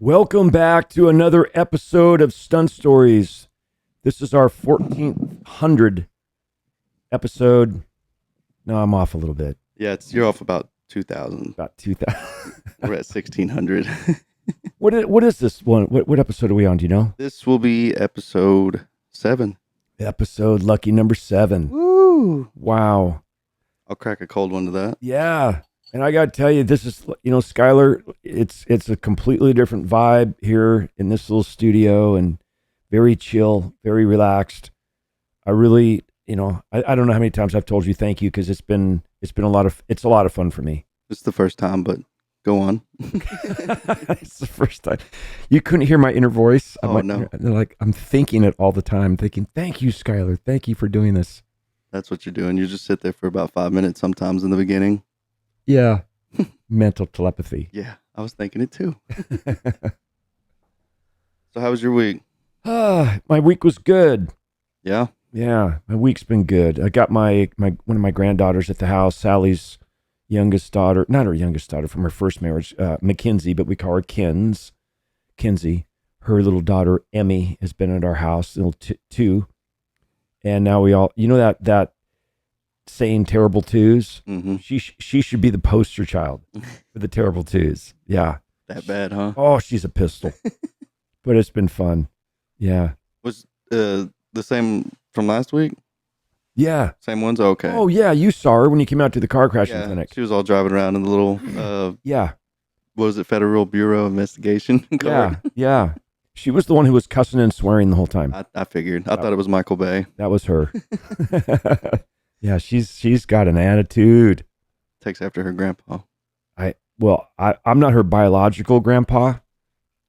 Welcome back to another episode of Stunt Stories. This is our 1400 episode. No, I'm off a little bit. Yeah, you're off about 2,000. About 2000. We're at 1,600. What is this one? What episode are we on? Do you know? This will be episode 7. Episode lucky number 7. Woo! Wow. I'll crack a cold one to that. Yeah. And I got to tell you, this is, Skylar, it's a completely different vibe here in this little studio and very chill, very relaxed. I really, I don't know how many times I've told you thank you because it's a lot of fun for me. It's the first time, but go on. It's the first time. You couldn't hear my inner voice. No. I'm thinking it all the time, thinking, thank you, Skylar. Thank you for doing this. That's what you're doing. You just sit there for about 5 minutes sometimes in the beginning. Yeah. Mental telepathy. Yeah, I was thinking it too. So how was your week? My week was good. Yeah? Yeah, my week's been good. I got my one of my granddaughters at the house, Sally's youngest daughter, not her youngest daughter from her first marriage, Mackenzie, but we call her Kinsey. Her little daughter, Emmy, has been at our house, little two. And now we all, that saying terrible twos. Mm-hmm. She should be the poster child for the terrible twos. Yeah. That bad, huh? Oh, she's a pistol. But it's been fun. Yeah. Was the same from last week? Yeah. Same ones? Okay. Oh, yeah. You saw her when you came out to the car crashing clinic. She was all driving around in the little, yeah. What was it, Federal Bureau of Investigation car? Yeah. She was the one who was cussing and swearing the whole time. I figured. I thought it was Michael Bay. That was her. Yeah, she's got an attitude. Takes after her grandpa. I'm not her biological grandpa.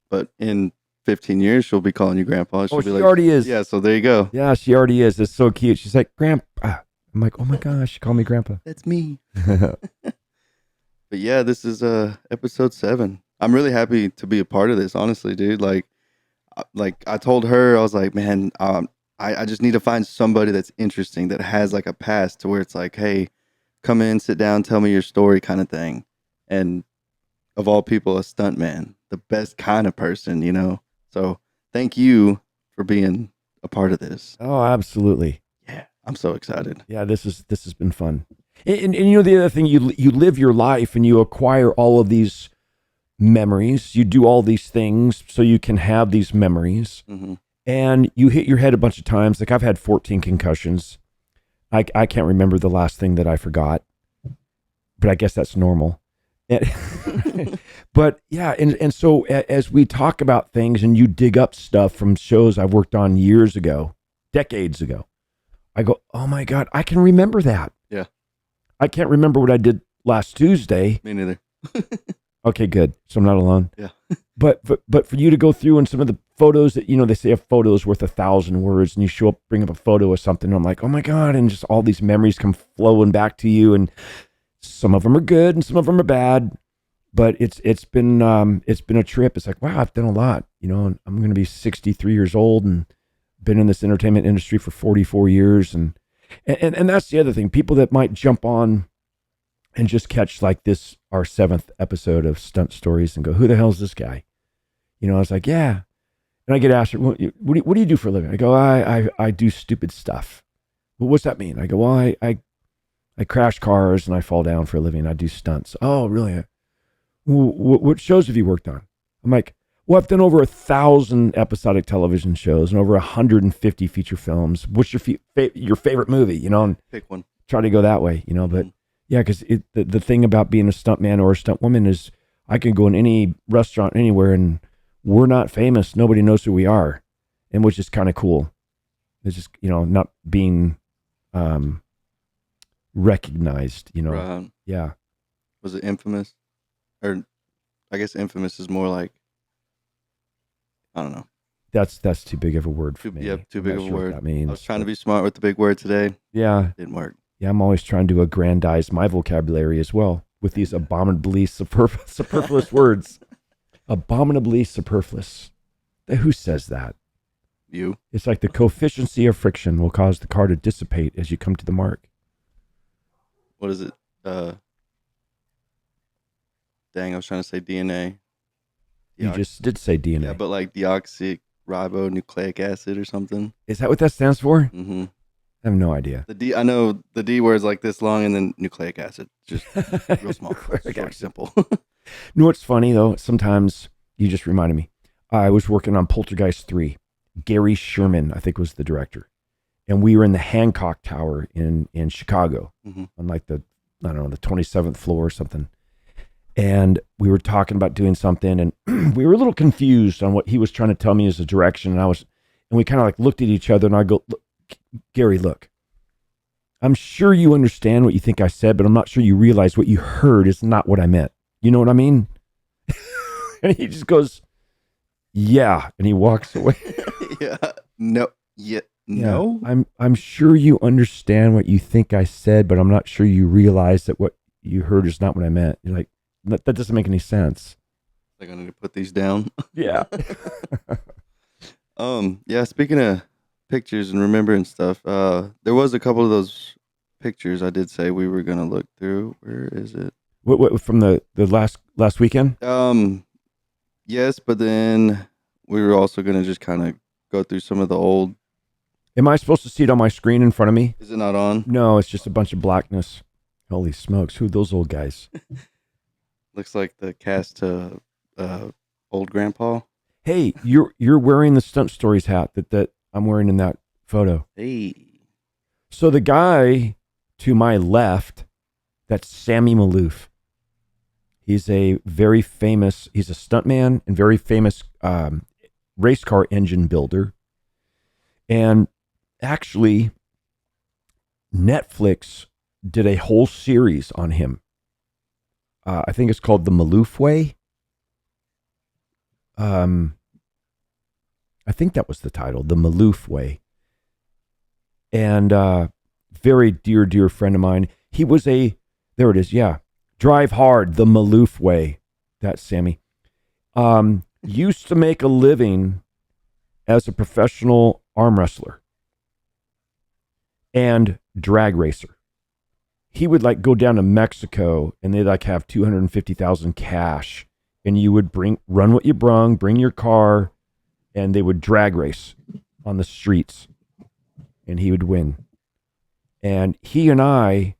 But in 15 years, she'll be calling you grandpa. She already is. Yeah, so there you go. Yeah, she already is. It's so cute. She's like, Grandpa. I'm like, oh my gosh, she called me grandpa. That's me. But yeah, this is episode 7. I'm really happy to be a part of this, honestly, dude. Like I told her, I was like, man, I just need to find somebody that's interesting, that has like a past to where it's like, hey, come in, sit down, tell me your story kind of thing. And of all people, a stunt man, the best kind of person, So thank you for being a part of this. Oh, absolutely. Yeah, I'm so excited. Yeah, this has been fun. And the other thing, you live your life and you acquire all of these memories. You do all these things so you can have these memories. Mm-hmm. And you hit your head a bunch of times. Like I've had 14 concussions. I can't remember the last thing that I forgot, but I guess that's normal. But yeah, and so as we talk about things and you dig up stuff from shows I've worked on years ago, decades ago, I go, oh my God, I can remember that. Yeah. I can't remember what I did last Tuesday. Me neither. Okay, good. So I'm not alone. Yeah. But for you to go through and some of the photos that, they say a photo is worth 1,000 words, and you show up, bring up a photo of something, and I'm like, oh my God, and just all these memories come flowing back to you, and some of them are good and some of them are bad, but it's been a trip. It's like, wow, I've done a lot, and I'm going to be 63 years old and been in this entertainment industry for 44 years. And that's the other thing, people that might jump on and just catch like this, our 7th episode of Stunt Stories and go, who the hell is this guy? I was like, yeah. And I get asked, what do you do for a living? I go, I do stupid stuff. Well, what's that mean? I go, well, I crash cars and I fall down for a living. I do stunts. Oh, really? What shows have you worked on? I'm like, well, I've done over 1,000 episodic television shows and over 150 feature films. What's your favorite movie? And pick one. Try to go that way, but yeah, because the thing about being a stunt man or a stunt woman is I can go in any restaurant anywhere and we're not famous. Nobody knows who we are, and which is kind of cool. It's just, not being recognized, Right. Yeah. Was it infamous? Or I guess infamous is more like, I don't know. That's too big of a word for me. Yep, too big of a word. That means. I was trying to be smart with the big word today. Yeah. Didn't work. Yeah, I'm always trying to aggrandize my vocabulary as well with these abominably superfluous words. Abominably superfluous. Who says that? You. It's like the coefficient of friction will cause the car to dissipate as you come to the mark. What is it? Dang, I was trying to say DNA. You just did say DNA. Yeah, but like deoxyribonucleic acid or something. Is that what that stands for? Mm-hmm. I have no idea. The D, I know the D word is like this long, and then nucleic acid, just real small. It's really simple. You know what's funny though? Sometimes you just reminded me. I was working on Poltergeist 3. Gary Sherman, I think, was the director, and we were in the Hancock Tower in Chicago, on like the 27th floor or something. And we were talking about doing something, and we were a little confused on what he was trying to tell me as a direction. And we kind of like looked at each other, and I go, look, Gary, look, I'm sure you understand what you think I said, but I'm not sure you realize what you heard is not what I meant. You know what I mean? And he just goes, yeah. And he walks away. Yeah. No. Yeah. No. Yeah, I'm sure you understand what you think I said, but I'm not sure you realize that what you heard is not what I meant. You're like, that doesn't make any sense. Like, I need to put these down. Yeah. Yeah, speaking of pictures and remembering stuff, there was a couple of those pictures I did say we were gonna look through. Where is it? What from the last weekend? Yes, but then we were also gonna just kind of go through some of the old. Am I supposed to see it on my screen in front of me? Is it not on? No, it's just a bunch of blackness. Holy smokes, who are those old guys? Looks like the cast to old grandpa. Hey, you're wearing the Stunt Stories hat that I'm wearing in that photo. Hey. So the guy to my left, that's Sammy Maloof. He's a stuntman and very famous race car engine builder. And actually, Netflix did a whole series on him. I think it's called The Maloof Way. I think that was the title, The Maloof Way. And very dear friend of mine. He was there it is, yeah. Drive Hard, The Maloof Way. That's Sammy. Used to make a living as a professional arm wrestler and drag racer. He would like go down to Mexico and they'd like have 250,000 cash, and you would run what you brung, bring your car, and they would drag race on the streets, and he would win. And he and I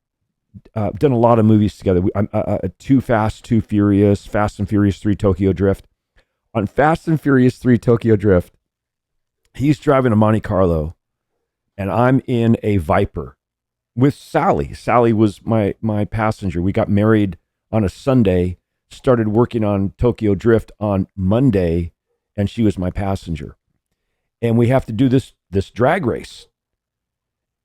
done a lot of movies together. Too Fast, Too Furious, Fast and Furious 3 Tokyo Drift. On Fast and Furious 3 Tokyo Drift, he's driving a Monte Carlo, and I'm in a Viper with Sally. Sally was my passenger. We got married on a Sunday, started working on Tokyo Drift on Monday, and she was my passenger. And we have to do this drag race.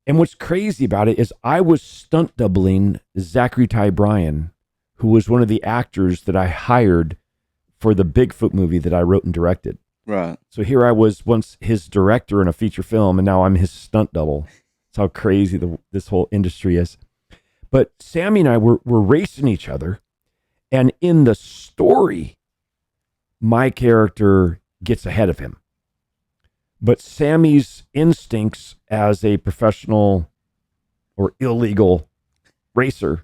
And what's crazy about it is I was stunt doubling Zachary Ty Bryan, who was one of the actors that I hired for the Bigfoot movie that I wrote and directed. Right. So here I was once his director in a feature film, and now I'm his stunt double. That's how crazy this whole industry is. But Sammy and I were racing each other, and in the story, my character gets ahead of him. But Sammy's instincts as a professional or illegal racer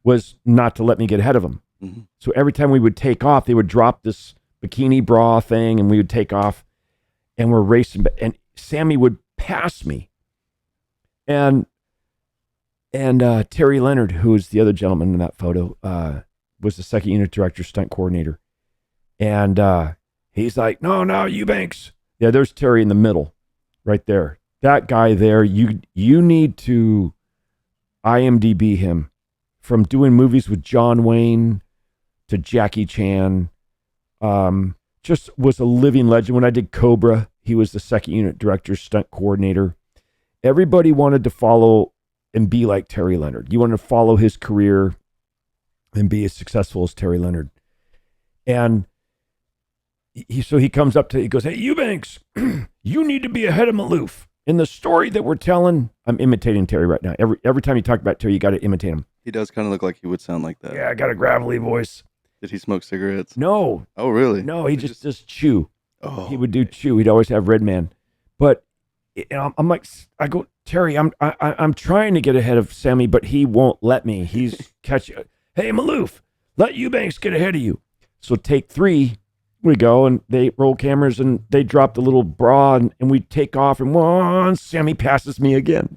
was not to let me get ahead of him. Mm-hmm. So every time we would take off, they would drop this bikini bra thing and we would take off and we're racing. And Sammy would pass me. And Terry Leonard, who is the other gentleman in that photo, was the second unit director, stunt coordinator. And he's like, no, Eubanks. Yeah, there's Terry in the middle, right there. That guy there, you need to IMDb him. From doing movies with John Wayne to Jackie Chan, just was a living legend. When I did Cobra, he was the second unit director, stunt coordinator. Everybody wanted to follow and be like Terry Leonard. You wanted to follow his career and be as successful as Terry Leonard. And he comes up to, he goes, "Hey, Eubanks, you need to be ahead of Maloof. In the story that we're telling," I'm imitating Terry right now. Every time you talk about Terry, you got to imitate him. He does kind of look like he would sound like that. Yeah, I got a gravelly voice. Did he smoke cigarettes? No. Oh, really? No, he just does chew. Oh, he would do chew. He'd always have Red Man. But I'm like, I go, Terry, I'm trying to get ahead of Sammy, but he won't let me. He's catching. Hey, Maloof, let Eubanks get ahead of you. So take 3. we go and they roll cameras and they drop the little bra and we take off and Sammy passes me again.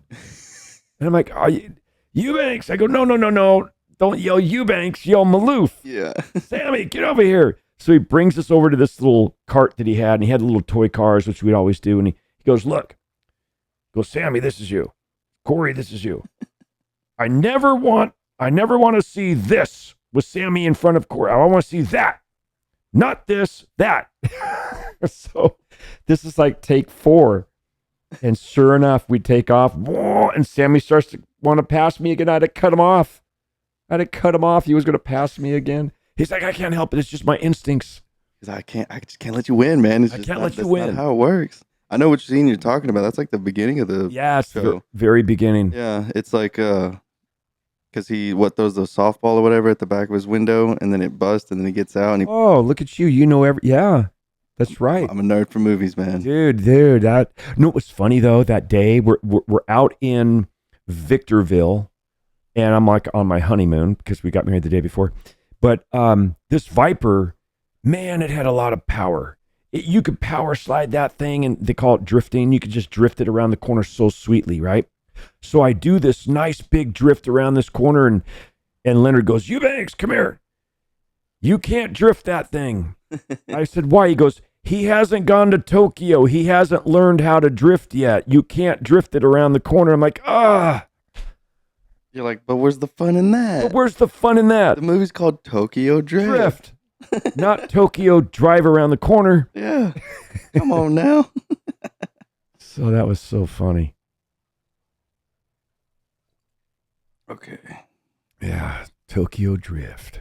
And I'm like, are you Eubanks? I go, no. Don't yell Eubanks, yell Maloof. Yeah. Sammy, get over here. So he brings us over to this little cart that he had, and he had the little toy cars, which we'd always do. And he goes, look, Sammy, this is you. Corey, this is you. I never want to see this with Sammy in front of Corey. I want to see that. Not this, that. So this is like take 4. And sure enough, we take off, and Sammy starts to want to pass me again. I had to cut him off. He was going to pass me again. He's like, I can't help it. It's just my instincts. He's like, I just can't let you win, man. I can't let you win. That's not how it works. I know what scene you're talking about. That's like the beginning of the it's show. the very beginning. Yeah, it's like because he throws the softball or whatever at the back of his window, and then it busts, and then he gets out, and he. Oh, look at you! You know that's right. I'm a nerd for movies, man. Dude, that. No, it was funny though. That day we're out in Victorville, and I'm like on my honeymoon because we got married the day before. But this Viper, man, it had a lot of power. You could power slide that thing, and they call it drifting. You could just drift it around the corner so sweetly, right? So I do this nice big drift around this corner, and Leonard goes, Eubanks, come here. You can't drift that thing. I said, why? He goes, he hasn't gone to Tokyo. He hasn't learned how to drift yet. You can't drift it around the corner. I'm like, You're like, but where's the fun in that? But where's the fun in that? The movie's called Tokyo Drift. Not Tokyo Drive around the corner. Yeah. Come on now. So that was so funny. Okay. Yeah, Tokyo Drift.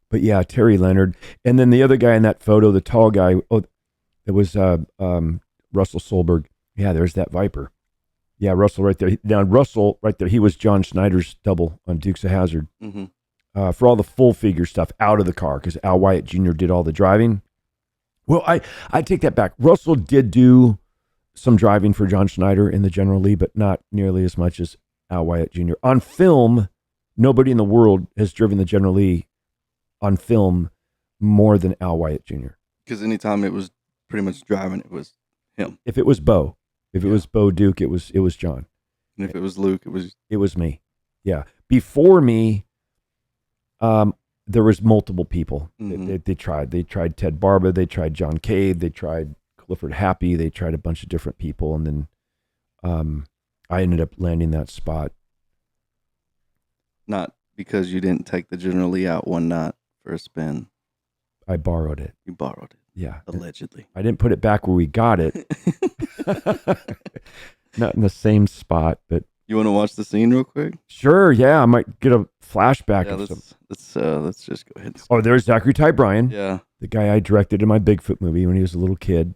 But yeah, Terry Leonard. And then the other guy in that photo, the tall guy, it was Russell Solberg. Yeah, there's that Viper. Yeah, Russell right there. Now, Russell right there, he was John Schneider's double on Dukes of Hazzard. Mm-hmm. For all the full figure stuff out of the car, because Al Wyatt Jr. did all the driving. Well, I take that back. Russell did do some driving for John Schneider in the General Lee, but not nearly as much as Al Wyatt Jr. On film, nobody in the world has driven the General Lee on film more than Al Wyatt Jr. Because anytime it was pretty much driving, it was him. If it was Bo, it was Bo Duke, it was John. And if it was Luke, it was me. Yeah. Before me, there was multiple people. Mm-hmm. They tried Ted Barba, they tried John Cade, they tried Clifford Happy, they tried a bunch of different people, and then I ended up landing that spot. Not because you didn't take the General Lee out one night for a spin. I borrowed it. You borrowed it. Yeah. Allegedly. I didn't put it back where we got it. Not in the same spot, but. You want to watch the scene real quick? Sure, yeah. I might get a flashback. Yeah, let's just go ahead. Oh, there's Zachary Ty Bryan. Yeah. The guy I directed in my Bigfoot movie when he was a little kid.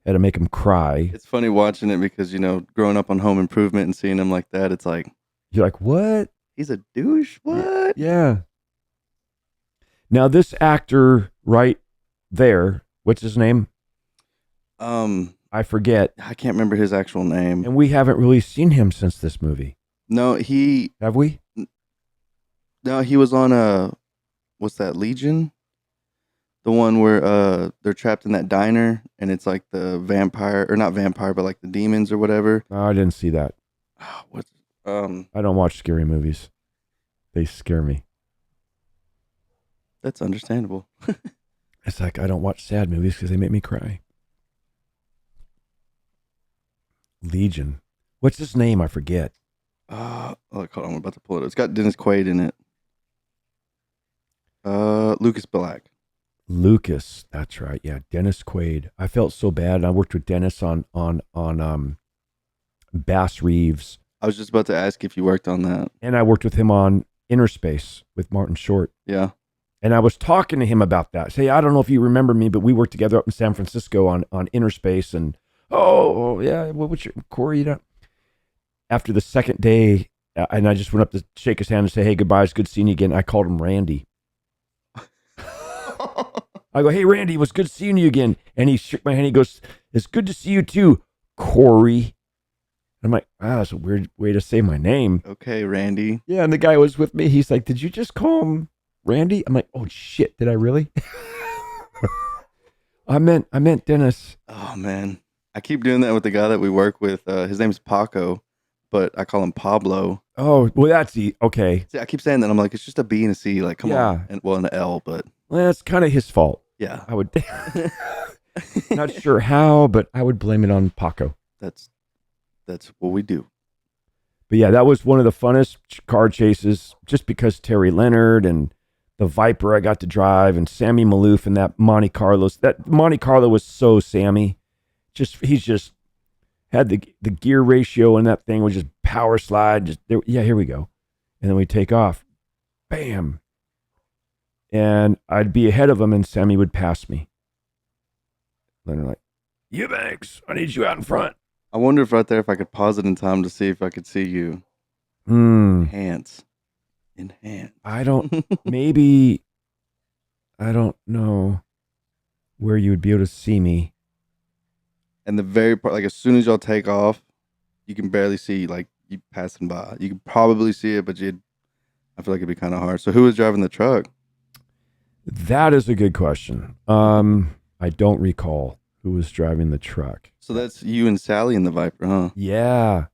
Had to make him cry. It's funny watching it because, growing up on Home Improvement and seeing him like that, it's like... You're like, what? He's a douche? What? Yeah. Now, this actor right there, what's his name? I forget. I can't remember his actual name. And we haven't really seen him since this movie. No, Have we? No, he was on what's that, Legion? The one where they're trapped in that diner and it's like the vampire, or not vampire, but like the demons or whatever. Oh, I didn't see that. I don't watch scary movies. They scare me. That's understandable. It's like I don't watch sad movies because they make me cry. Legion. What's his name? I forget. Hold on, I'm about to pull it up. It's got Dennis Quaid in it. Lucas Black. Lucas, that's right. Yeah, Dennis Quaid. I felt so bad. I worked with Dennis on Bass Reeves. I was just about to ask if you worked on that. And I worked with him on Inner Space with Martin Short. Yeah. And I was talking to him about that. Say, I don't know if you remember me, but we worked together up in San Francisco on Inner Space. And yeah, what's your Corey? After the second day, and I just went up to shake his hand and say, hey, goodbye. It's good seeing you again. I called him Randy. I go, hey, Randy, it was good seeing you again. And he shook my hand. He goes, it's good to see you too, Corey. I'm like, that's a weird way to say my name. Okay, Randy. Yeah, and the guy was with me. He's like, did you just call him Randy? I'm like, oh shit, did I really? I meant Dennis. Oh man, I keep doing that with the guy that we work with. His name's Paco, but I call him Pablo. Oh, well, that's okay. See, I keep saying that. I'm like, it's just a B and a C. Like, come Yeah. on, and well, an L, but Well, that's kind of his fault. yeah, I would not sure how, but I would blame it on Paco. that's what we do. But yeah, that was one of the funnest car chases just because Terry Leonard and the Viper I got to drive and Sammy Malouf and that Monte Carlo. That Monte Carlo was so Sammy. He's just had the gear ratio and that thing was just power slide. Just there, yeah, here we go. And then we take off. Bam. And I'd be ahead of him and Sammy would pass me. Leonard like, Eubanks, I need you out in front. I wonder if right there, if I could pause it in time to see if I could see you. Enhance. I don't, maybe, I don't know where you would be able to see me. And the very part, like as soon as y'all take off, you can barely see like you passing by. You could probably see it, but I feel like it'd be kind of hard. So who was driving the truck? That is a good question. I don't recall who was driving the truck. So that's you and Sally in the Viper, huh? Yeah.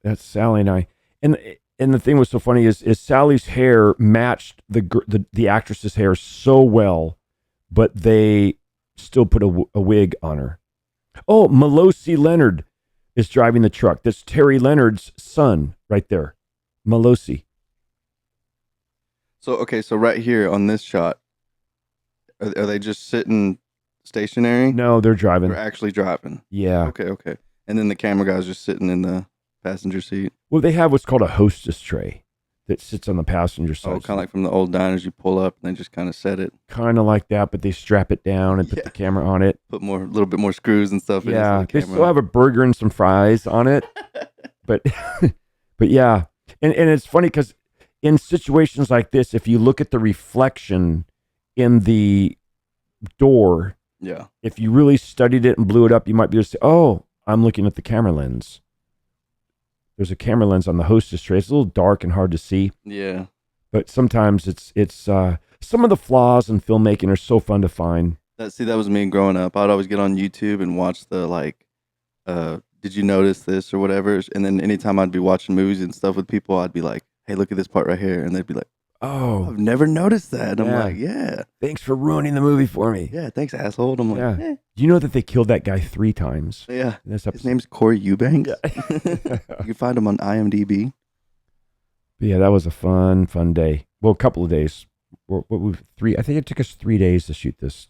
That's Sally and I. And the thing was so funny is Sally's hair matched the actress's hair so well, but they still put a wig on her. Oh, Melosi Leonard is driving the truck. That's Terry Leonard's son right there. Melosi. So okay, so right here on this shot, are they just sitting stationary? No, they're driving. They're actually driving. Yeah. Okay. And then the camera guy's just sitting in the passenger seat. Well, they have what's called a hostess tray that sits on the passenger side. Oh, kind of like from the old diners, you pull up and they just kind of set it. Kind of like that, but they strap it down and put the camera on it. Put a little bit more screws and stuff. Yeah, in they still have a burger and some fries on it, but but yeah, and it's funny because in situations like this, if you look at the reflection in the door, yeah, if you really studied it and blew it up, you might be able to say, "Oh, I'm looking at the camera lens." There's a camera lens on the hostess tray. It's a little dark and hard to see. Yeah. But sometimes it's some of the flaws in filmmaking are so fun to find. That was me growing up. I'd always get on YouTube and watch the did you notice this or whatever? And then anytime I'd be watching movies and stuff with people, I'd be like, hey, look at this part right here. And they'd be like, oh, I've never noticed that. And I'm yeah. like, yeah. Thanks for ruining the movie for me. Yeah, thanks, asshole. And I'm like, yeah. Do you know that they killed that guy 3 times? Yeah. His name's Corey Eubanks. Yeah. You can find him on IMDb. But yeah, that was a fun day. Well, a couple of days. I think it took us 3 days to shoot this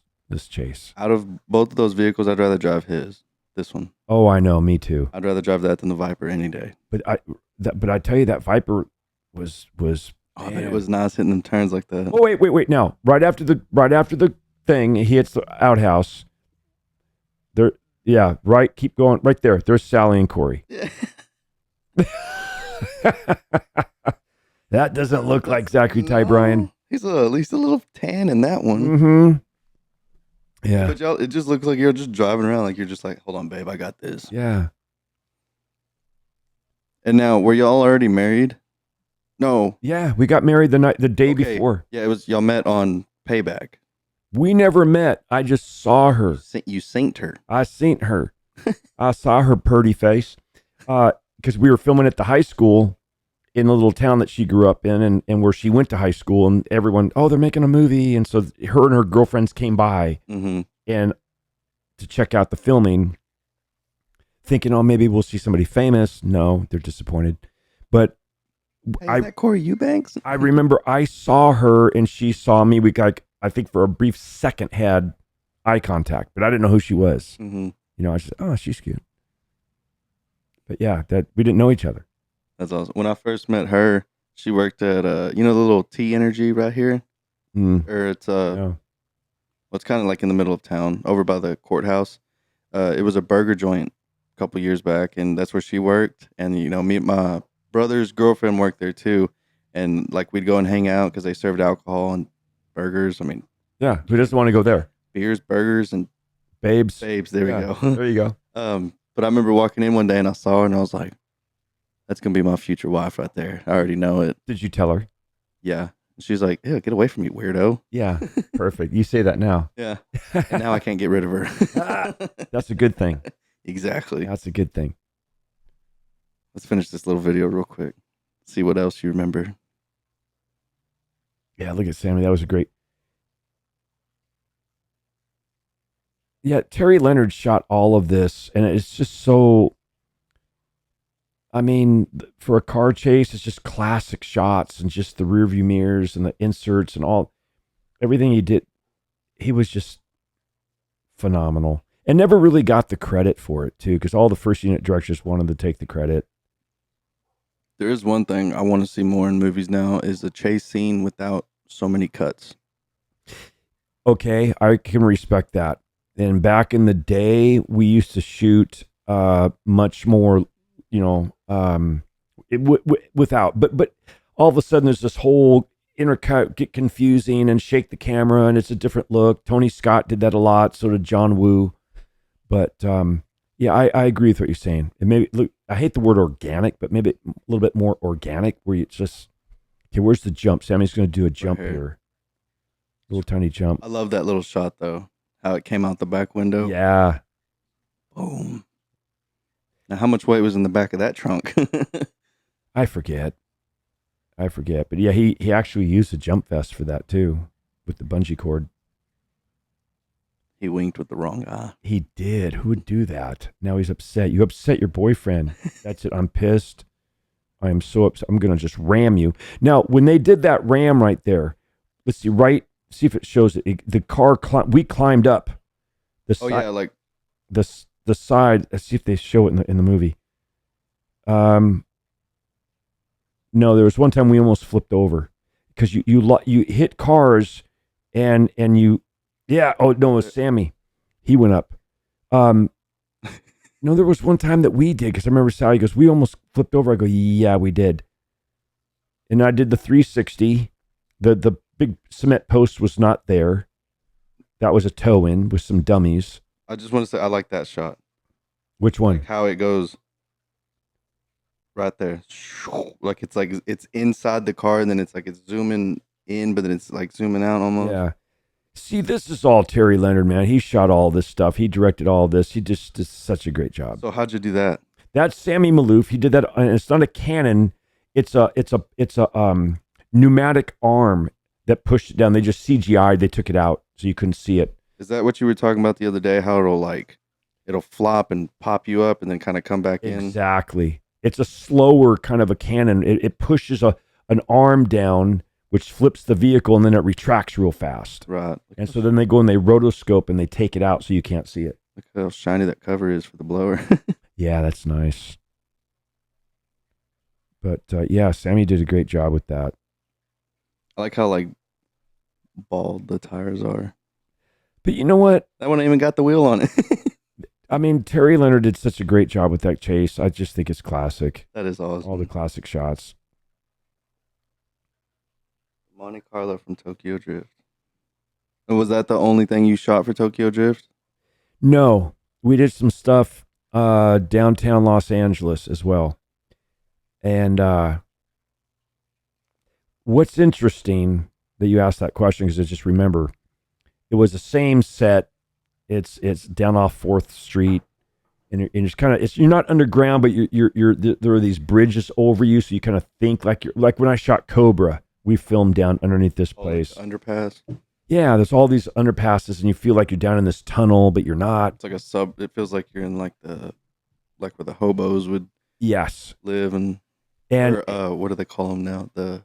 chase. Out of both of those vehicles, I'd rather drive this one. Oh, I know. Me too. I'd rather drive that than the Viper any day. But I tell you, that Viper was. Oh, man, it was nice hitting them turns like that. Oh, wait. Now, right after the thing, he hits the outhouse. There, yeah, right. Keep going. Right there. There's Sally and Corey. Yeah. That doesn't look like Zachary Ty Bryan. He's at least a little tan in that one. Mm-hmm. Yeah. But y'all, it just looks like you're just driving around like you're just like, hold on, babe, I got this. Yeah. And now, were y'all already married? No. Yeah, we got married the day before. Yeah, it was y'all met on Payback. We never met. I just saw her. You synced her. I seen her. I saw her pretty face. Because we were filming at the high school in the little town that she grew up in and where she went to high school, and everyone, oh, they're making a movie. And so her and her girlfriends came by and to check out the filming, thinking, oh, maybe we'll see somebody famous. No, they're disappointed. But hey, is that Corey Eubanks? I remember I saw her and she saw me. We got, I think for a brief second had eye contact, but I didn't know who she was. You know, I just, oh, she's cute. But yeah, that we didn't know each other. That's awesome. When I first met her, she worked at the little T Energy right here, or it's well, it's kind of like in the middle of town, over by the courthouse. It was a burger joint a couple years back, and that's where she worked. And me and my brother's girlfriend worked there too, and like we'd go and hang out because they served alcohol and burgers. I mean, yeah, who doesn't want to go there? Beers, burgers, and babes. There we go. There you go. But I remember walking in one day and I saw her and I was like, that's going to be my future wife right there. I already know it. Did you tell her? Yeah. She's like, "Yeah, get away from me, weirdo." Yeah, perfect. You say that now. Yeah. And now I can't get rid of her. That's a good thing. Exactly. That's a good thing. Let's finish this little video real quick. See what else you remember. Yeah, look at Sammy. That was a great. Yeah, Terry Leonard shot all of this, and it's just so. I mean, for a car chase, it's just classic shots and just the rear view mirrors and the inserts and all, everything he did. He was just phenomenal and never really got the credit for it, too, because all the first unit directors wanted to take the credit. There is one thing I want to see more in movies now is the chase scene without so many cuts. Okay, I can respect that. And back in the day, we used to shoot much more, without. But all of a sudden, there's this whole intercut get confusing and shake the camera, and it's a different look. Tony Scott did that a lot. So did John Woo. But yeah, I agree with what you're saying. And maybe look, I hate the word organic, but maybe a little bit more organic, where it's just, okay, where's the jump? Sammy's going to do a jump here. Little tiny jump. I love that little shot though. How it came out the back window. Yeah. Boom. Now, how much weight was in the back of that trunk? I forget. But yeah, he actually used a jump vest for that too, with the bungee cord. He winked with the wrong eye. He did. Who would do that? Now he's upset. You upset your boyfriend. That's it. I'm pissed. I am so upset. I'm going to just ram you. Now, when they did that ram right there, let's see if it shows it. The car, we climbed up. Yeah, like the side. Let's see if they show it in the movie. No, there was one time we almost flipped over because you hit cars and you, yeah. Oh no, it was Sammy. He went up. No, there was one time that we did, because I remember Sally goes, we almost flipped over. I go, yeah, we did. And I did the 360. The big cement post was not there. That was a tow in with some dummies. I just want to say I like that shot. Which one? Like how it goes right there. Like it's inside the car, and then it's like it's zooming in, but then it's like zooming out almost. Yeah. See, this is all Terry Leonard, man. He shot all this stuff. He directed all this. He just did such a great job. So how'd you do that? That's Sammy Malouf. He did that. And it's not a cannon. It's a pneumatic arm that pushed it down. They just CGI'd. They took it out so you couldn't see it. Is that what you were talking about the other day? How it'll flop and pop you up and then kind of come back in? Exactly. It's a slower kind of a cannon. It pushes an arm down, which flips the vehicle, and then it retracts real fast. Right. And so then they go and they rotoscope and they take it out so you can't see it. Look how shiny that cover is for the blower. Yeah, that's nice. But yeah, Sammy did a great job with that. I like how bald the tires are. But you know what? That one even got the wheel on it. I mean, Terry Leonard did such a great job with that chase. I just think it's classic. That is awesome. All the classic shots. Monte Carlo from Tokyo Drift. And was that the only thing you shot for Tokyo Drift? No, we did some stuff downtown Los Angeles as well. And what's interesting that you asked that question, because I just remember it was the same set. It's down off 4th Street, and it's kind of you're not underground, but you're there are these bridges over you, so you kind of think like when I shot Cobra, we filmed down underneath this place. Underpass. Yeah, there's all these underpasses, and you feel like you're down in this tunnel, but you're not. It's like a sub. It feels like you're in like where the hobos would live and what do they call them now? The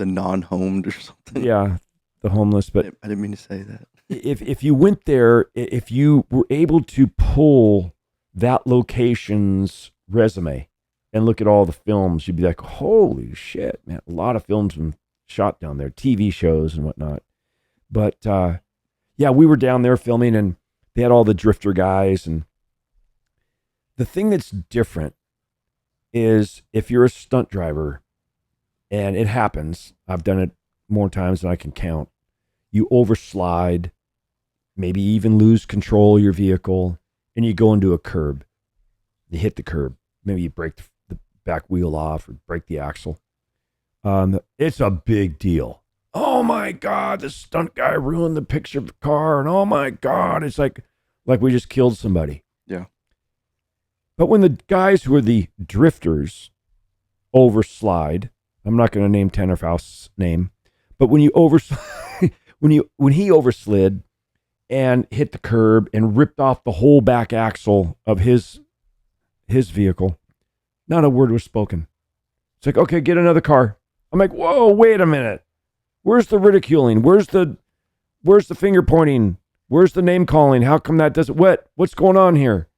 non-homed or something. Yeah, the homeless. But I didn't mean to say that. If you went there, if you were able to pull that location's resume and look at all the films, you'd be like, holy shit, man. A lot of films been shot down there, TV shows and whatnot. But yeah, we were down there filming, and they had all the drifter guys. And the thing that's different is if you're a stunt driver, and it happens, I've done it more times than I can count, you overslide, maybe even lose control of your vehicle, and you go into a curb. You hit the curb. Maybe you break the back wheel off or break the axle. It's a big deal. Oh my God, this stunt guy ruined the picture of the car, and oh my God, it's like we just killed somebody. Yeah. But when the guys who are the drifters overslide, I'm not going to name Tanner Faust's name, but when you when he overslid and hit the curb and ripped off the whole back axle of his vehicle, not a word was spoken. It's like, okay, get another car. I'm like, whoa, wait a minute. Where's the ridiculing? Where's the finger pointing? Where's the name calling? How come that doesn't? What's going on here?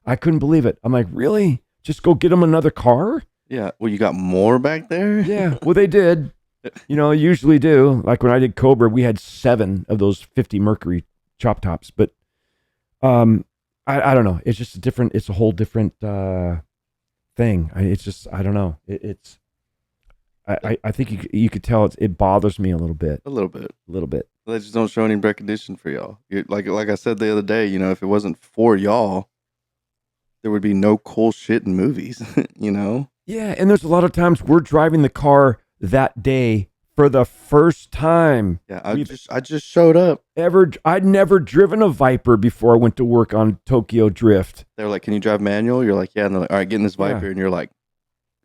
I couldn't believe it. I'm like, really? Just go get him another car? Yeah. Well, you got more back there? Yeah. Well, they did. Usually do. Like when I did Cobra, we had 7 of those 50 Mercury chop tops. But I don't know. It's just it's a whole different thing. I don't know. I think you could tell it bothers me a little bit. A little bit. They just don't show any recognition for y'all. Like I said the other day, if it wasn't for y'all, there would be no cool shit in movies, Yeah, and there's a lot of times we're driving the car that day for the first time. Yeah, I just showed up. I'd never driven a Viper before I went to work on Tokyo Drift. They were like, "Can you drive manual?" You're like, "Yeah." And they're like, "All right, get in this Viper," and you're like,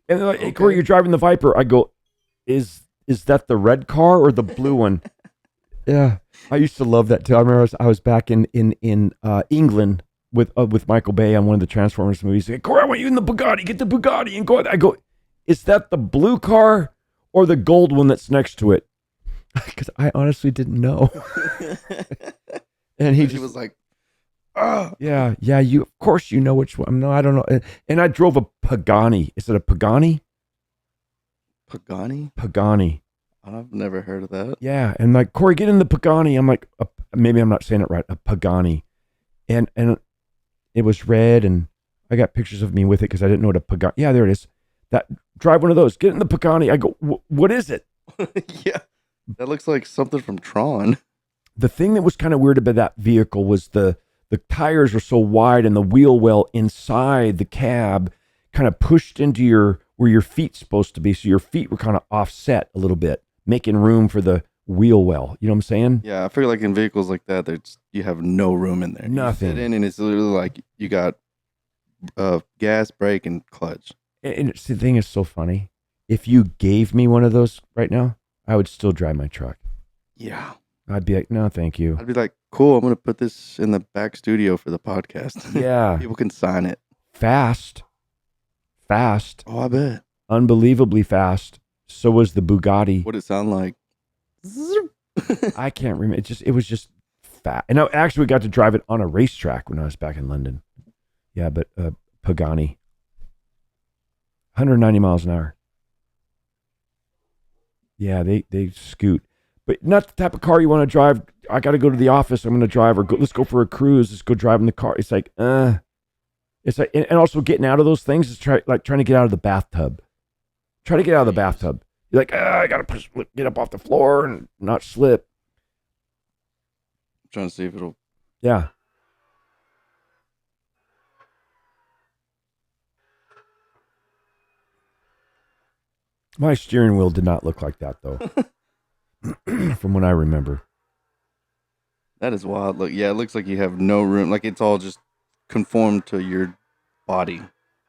and they're like, "Hey, Corey, you're driving the Viper." I go, "Is that the red car or the blue one?" Yeah, I used to love that too. I remember I was back in England with Michael Bay on one of the Transformers movies. He said, Corey, I want you in the Bugatti. Get the Bugatti and go. I go, is that the blue car or the gold one that's next to it? Because I honestly didn't know. And he was like, yeah. You of course you know which one. No, I don't know. And I drove a Pagani. Is it a Pagani? Pagani. I've never heard of that. Yeah, and like, Corey, get in the Pagani. I'm like, maybe I'm not saying it right. A Pagani, and it was red, and I got pictures of me with it because I didn't know what a Pagani. Yeah, there it is. Drive one of those. Get in the Pagani. I go, what is it? Yeah, that looks like something from Tron. The thing that was kind of weird about that vehicle was the tires were so wide and the wheel well inside the cab kind of pushed into where your feet's supposed to be. So your feet were kind of offset a little bit, making room for the wheel well. You know what I'm saying? Yeah, I feel like in vehicles like that, you have no room in there. Nothing. You sit in and it's literally like you got gas, brake, and clutch. And the thing is so funny. If you gave me one of those right now, I would still drive my truck. Yeah. I'd be like, no, thank you. I'd be like, cool, I'm going to put this in the back studio for the podcast. Yeah. People can sign it. Fast. Oh, I bet. Unbelievably fast. So was the Bugatti. What'd it sound like? I can't remember. It was just fast. And I actually got to drive it on a racetrack when I was back in London. Yeah, but Pagani. 190 miles an hour. Yeah, they scoot. But not the type of car you want to drive. I got to go to the office. I'm going to drive, or let's go for a cruise. Let's go drive in the car. It's like, It's like, and also getting out of those things is trying to get out of the bathtub. Try to get out of the bathtub. You're like, I got to get up off the floor and not slip. I'm trying to see if it'll. Yeah. My steering wheel did not look like that, though. From what I remember. That is wild. Look, yeah, it looks like you have no room. Like it's all just conformed to your body.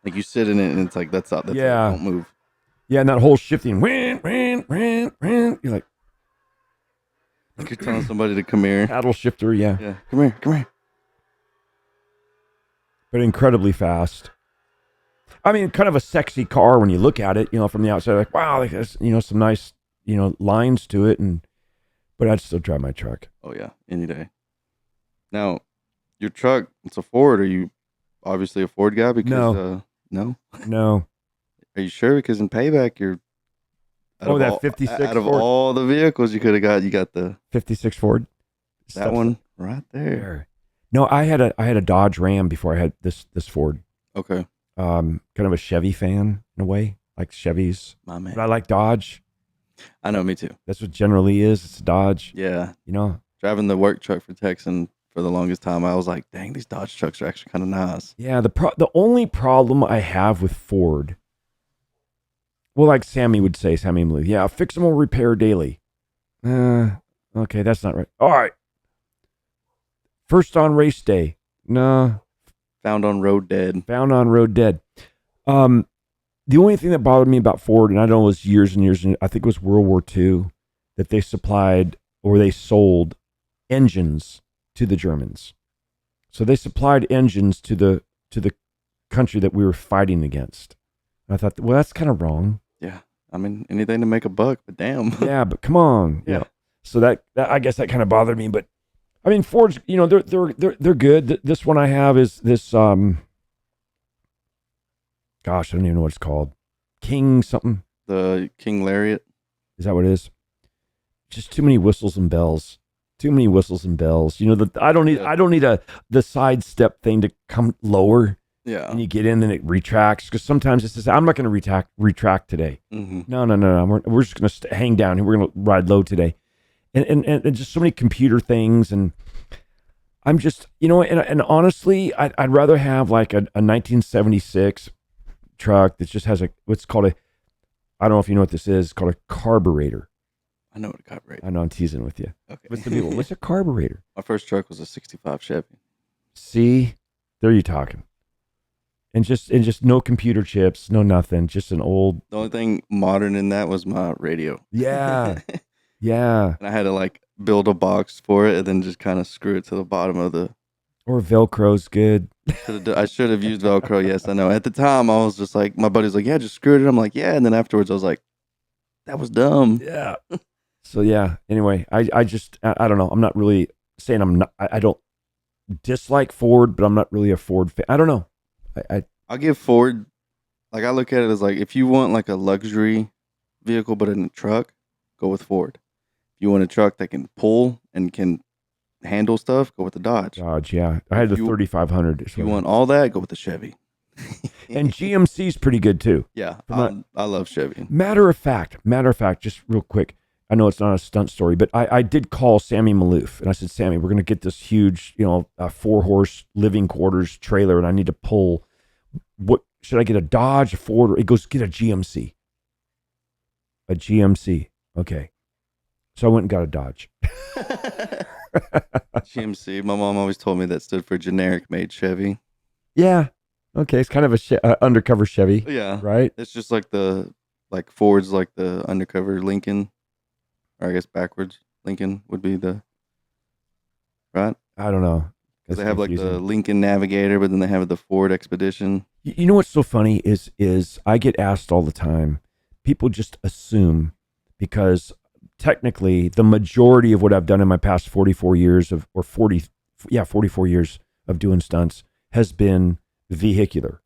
Like you sit in it and it's like, that's it. Don't move. Yeah, and that whole shifting. You're like you're telling somebody to come here. Paddle shifter, yeah. Yeah, come here. But incredibly fast. I mean, kind of a sexy car when you look at it, from the outside. Like, wow, there's, some nice, lines to it. But I'd still drive my truck. Oh, yeah, any day. Now, your truck, it's a Ford. Are you obviously a Ford guy? Because, no. No. Are you sure? Because in Payback, you're... that 56 Out of Ford. all the vehicles you could have got, you got the... 56 Ford. That one right there. No, I had a Dodge Ram before I had this Ford. Okay. Kind of a Chevy fan in a way, like Chevys. My man. But I like Dodge. I know, me too. That's what generally is. It's a Dodge. Yeah. Driving the work truck for Texan for the longest time, I was like, dang, these Dodge trucks are actually kind of nice. Yeah. The only problem I have with Ford Well, like Sammy would say, Sammy Malou, yeah, fix them or repair daily. Okay, that's not right. All right. First on race day. No. Found on road dead. Found on road dead. The only thing that bothered me about Ford, and I know it was years and years, and I think it was World War II, that they supplied or they sold engines to the Germans. So they supplied engines to the country that we were fighting against. And I thought, well, that's kind of wrong. Yeah. I mean, anything to make a buck, but damn. Yeah, but come on. Yeah. You know. So that I guess that kind of bothered me. But I mean, Ford's, they're good. This one I have is this. Gosh, I don't even know what it's called. King something. The King Lariat. Is that what it is? Just too many whistles and bells. Too many whistles and bells. I don't need the side step thing to come lower. Yeah. And you get in, then it retracts, because sometimes it says, I'm not going to retract today. Mm-hmm. No. We're just going to hang down and we're going to ride low today. And just so many computer things. And I'm just, and honestly, I'd rather have like a 1976 truck that just has what's called I don't know if you know what this is, it's called a carburetor. I know what a carburetor. I know I'm teasing with you. Okay. What's a carburetor? My first truck was a 65 Chevy. See, there you talking. And just no computer chips, no nothing, just an old. The only thing modern in that was my radio. Yeah. Yeah. And I had to like build a box for it and then just kind of screw it to the bottom of the. Or Velcro's good. I should have used Velcro. Yes, I know. At the time, I was just like, my buddy's like, yeah, just screw it. I'm like, yeah. And then afterwards, I was like, that was dumb. Yeah. So yeah. Anyway, I don't know. I'm not really saying I don't dislike Ford, but I'm not really a Ford fan. I don't know. I'll give Ford, like I look at it as like, if you want like a luxury vehicle, but in a truck, go with Ford. If you want a truck that can pull and can handle stuff, go with the Dodge. Yeah. I had the 3500. If you want all that, go with the Chevy. And GMC's pretty good too. Yeah, I love Chevy. Matter of fact, just real quick, I know it's not a stunt story, but I did call Sammy Maloof and I said, Sammy, we're going to get this huge, 4-horse living quarters trailer and I need to pull. What should I get, a Dodge, a Ford? Or he goes, get a GMC. A GMC. Okay. So I went and got a Dodge. GMC. My mom always told me that stood for generic made Chevy. Yeah. Okay. It's kind of a undercover Chevy. Yeah. Right. It's just like Ford's like the undercover Lincoln, or I guess backwards Lincoln would be the, right? I don't know. Because they have confusing. Like the Lincoln Navigator, but then they have the Ford Expedition. You know what's so funny is I get asked all the time. People just assume, because technically the majority of what I've done in my past 44 years 44 years of doing stunts has been vehicular.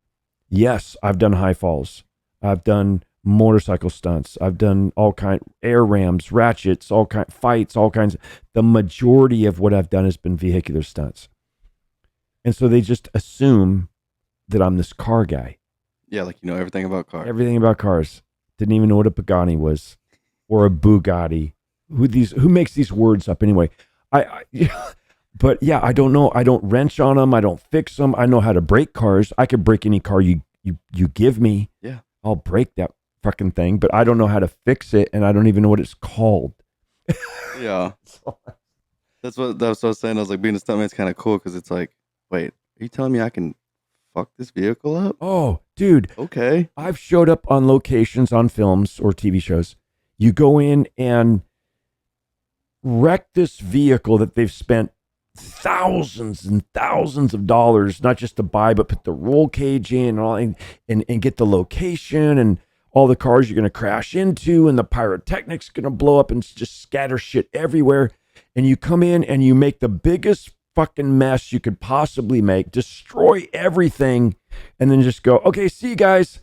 Yes, I've done high falls. I've done motorcycle stunts. I've done all kind air rams, ratchets, all kind fights, all kinds. The majority of what I've done has been vehicular stunts. And so they just assume that I'm this car guy. Yeah, like you know everything about cars. Everything about cars. Didn't even know what a Pagani was, or a Bugatti. Who makes these words up anyway? But yeah, I don't know. I don't wrench on them. I don't fix them. I know how to break cars. I could break any car you give me. Yeah, I'll break that fucking thing. But I don't know how to fix it, and I don't even know what it's called. Yeah, that's what I was saying. I was like, being a stuntman's kind of cool because it's like, wait, are you telling me I can fuck this vehicle up? Oh, dude. Okay. I've showed up on locations on films or TV shows. You go in and wreck this vehicle that they've spent thousands and thousands of dollars, not just to buy, but put the roll cage in and all, and get the location and all the cars you're going to crash into, and the pyrotechnics going to blow up and just scatter shit everywhere. And you come in and you make the biggest fucking mess you could possibly make, destroy everything, and then just go, okay, see you guys.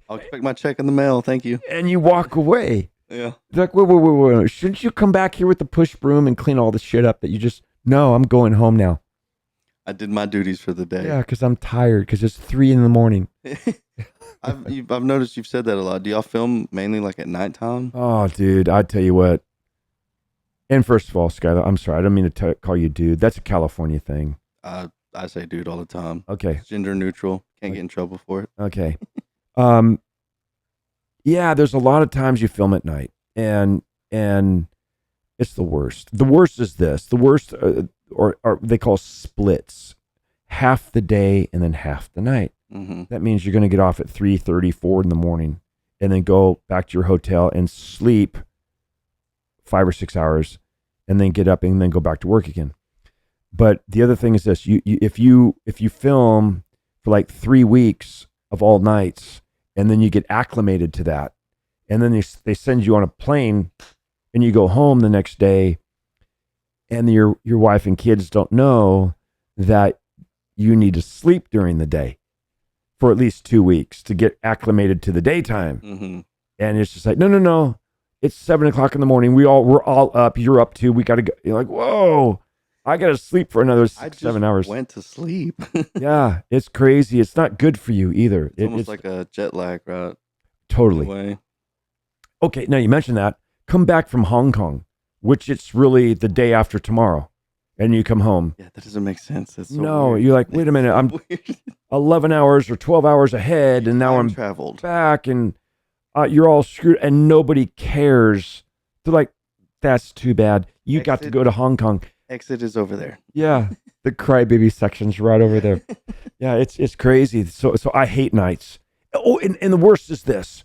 I'll expect my check in the mail. Thank you. And you walk away. Yeah. They're like, wait. Shouldn't you come back here with the push broom and clean all the shit up that you just, no, I'm going home now. I did my duties for the day. Yeah, because I'm tired, because it's 3 a.m. I've noticed you've said that a lot. Do y'all film mainly like at nighttime? Oh, dude, I tell you what. And first of all, Skylar, I'm sorry. I don't mean to call you dude. That's a California thing. I say dude all the time. Okay. It's gender neutral. Can't get in trouble for it. Okay. Yeah, there's a lot of times you film at night, and it's the worst. The worst is this. The worst, or they call splits, half the day and then half the night. Mm-hmm. That means you're going to get off at 3:30, 4 in the morning, and then go back to your hotel and sleep 5 or 6 hours, and then get up and then go back to work again. But the other thing is this: if you film for like 3 weeks of all nights, and then you get acclimated to that, and then they send you on a plane, and you go home the next day, and your wife and kids don't know that you need to sleep during the day for at least 2 weeks to get acclimated to the daytime. Mm-hmm. And it's just like, no, it's 7:00 in the morning. We're all up. You're up too. We got to go. You're like, whoa, I got to sleep for another 7 hours. Went to sleep. Yeah, it's crazy. It's not good for you either. It's almost like a jet lag, right? Totally. Way. Okay, now you mentioned that. Come back from Hong Kong, which it's really the day after tomorrow, and you come home. Yeah, that doesn't make sense. That's so No, weird. you're like, wait a minute, I'm Weird. 11 hours or 12 hours ahead, and now Time I'm traveled. back, and you're all screwed, and nobody cares. They're like, that's too bad. You got to go to Hong Kong. Exit is over there. Yeah, the crybaby section's right over there. Yeah, it's crazy. So I hate nights. Oh, and the worst is this: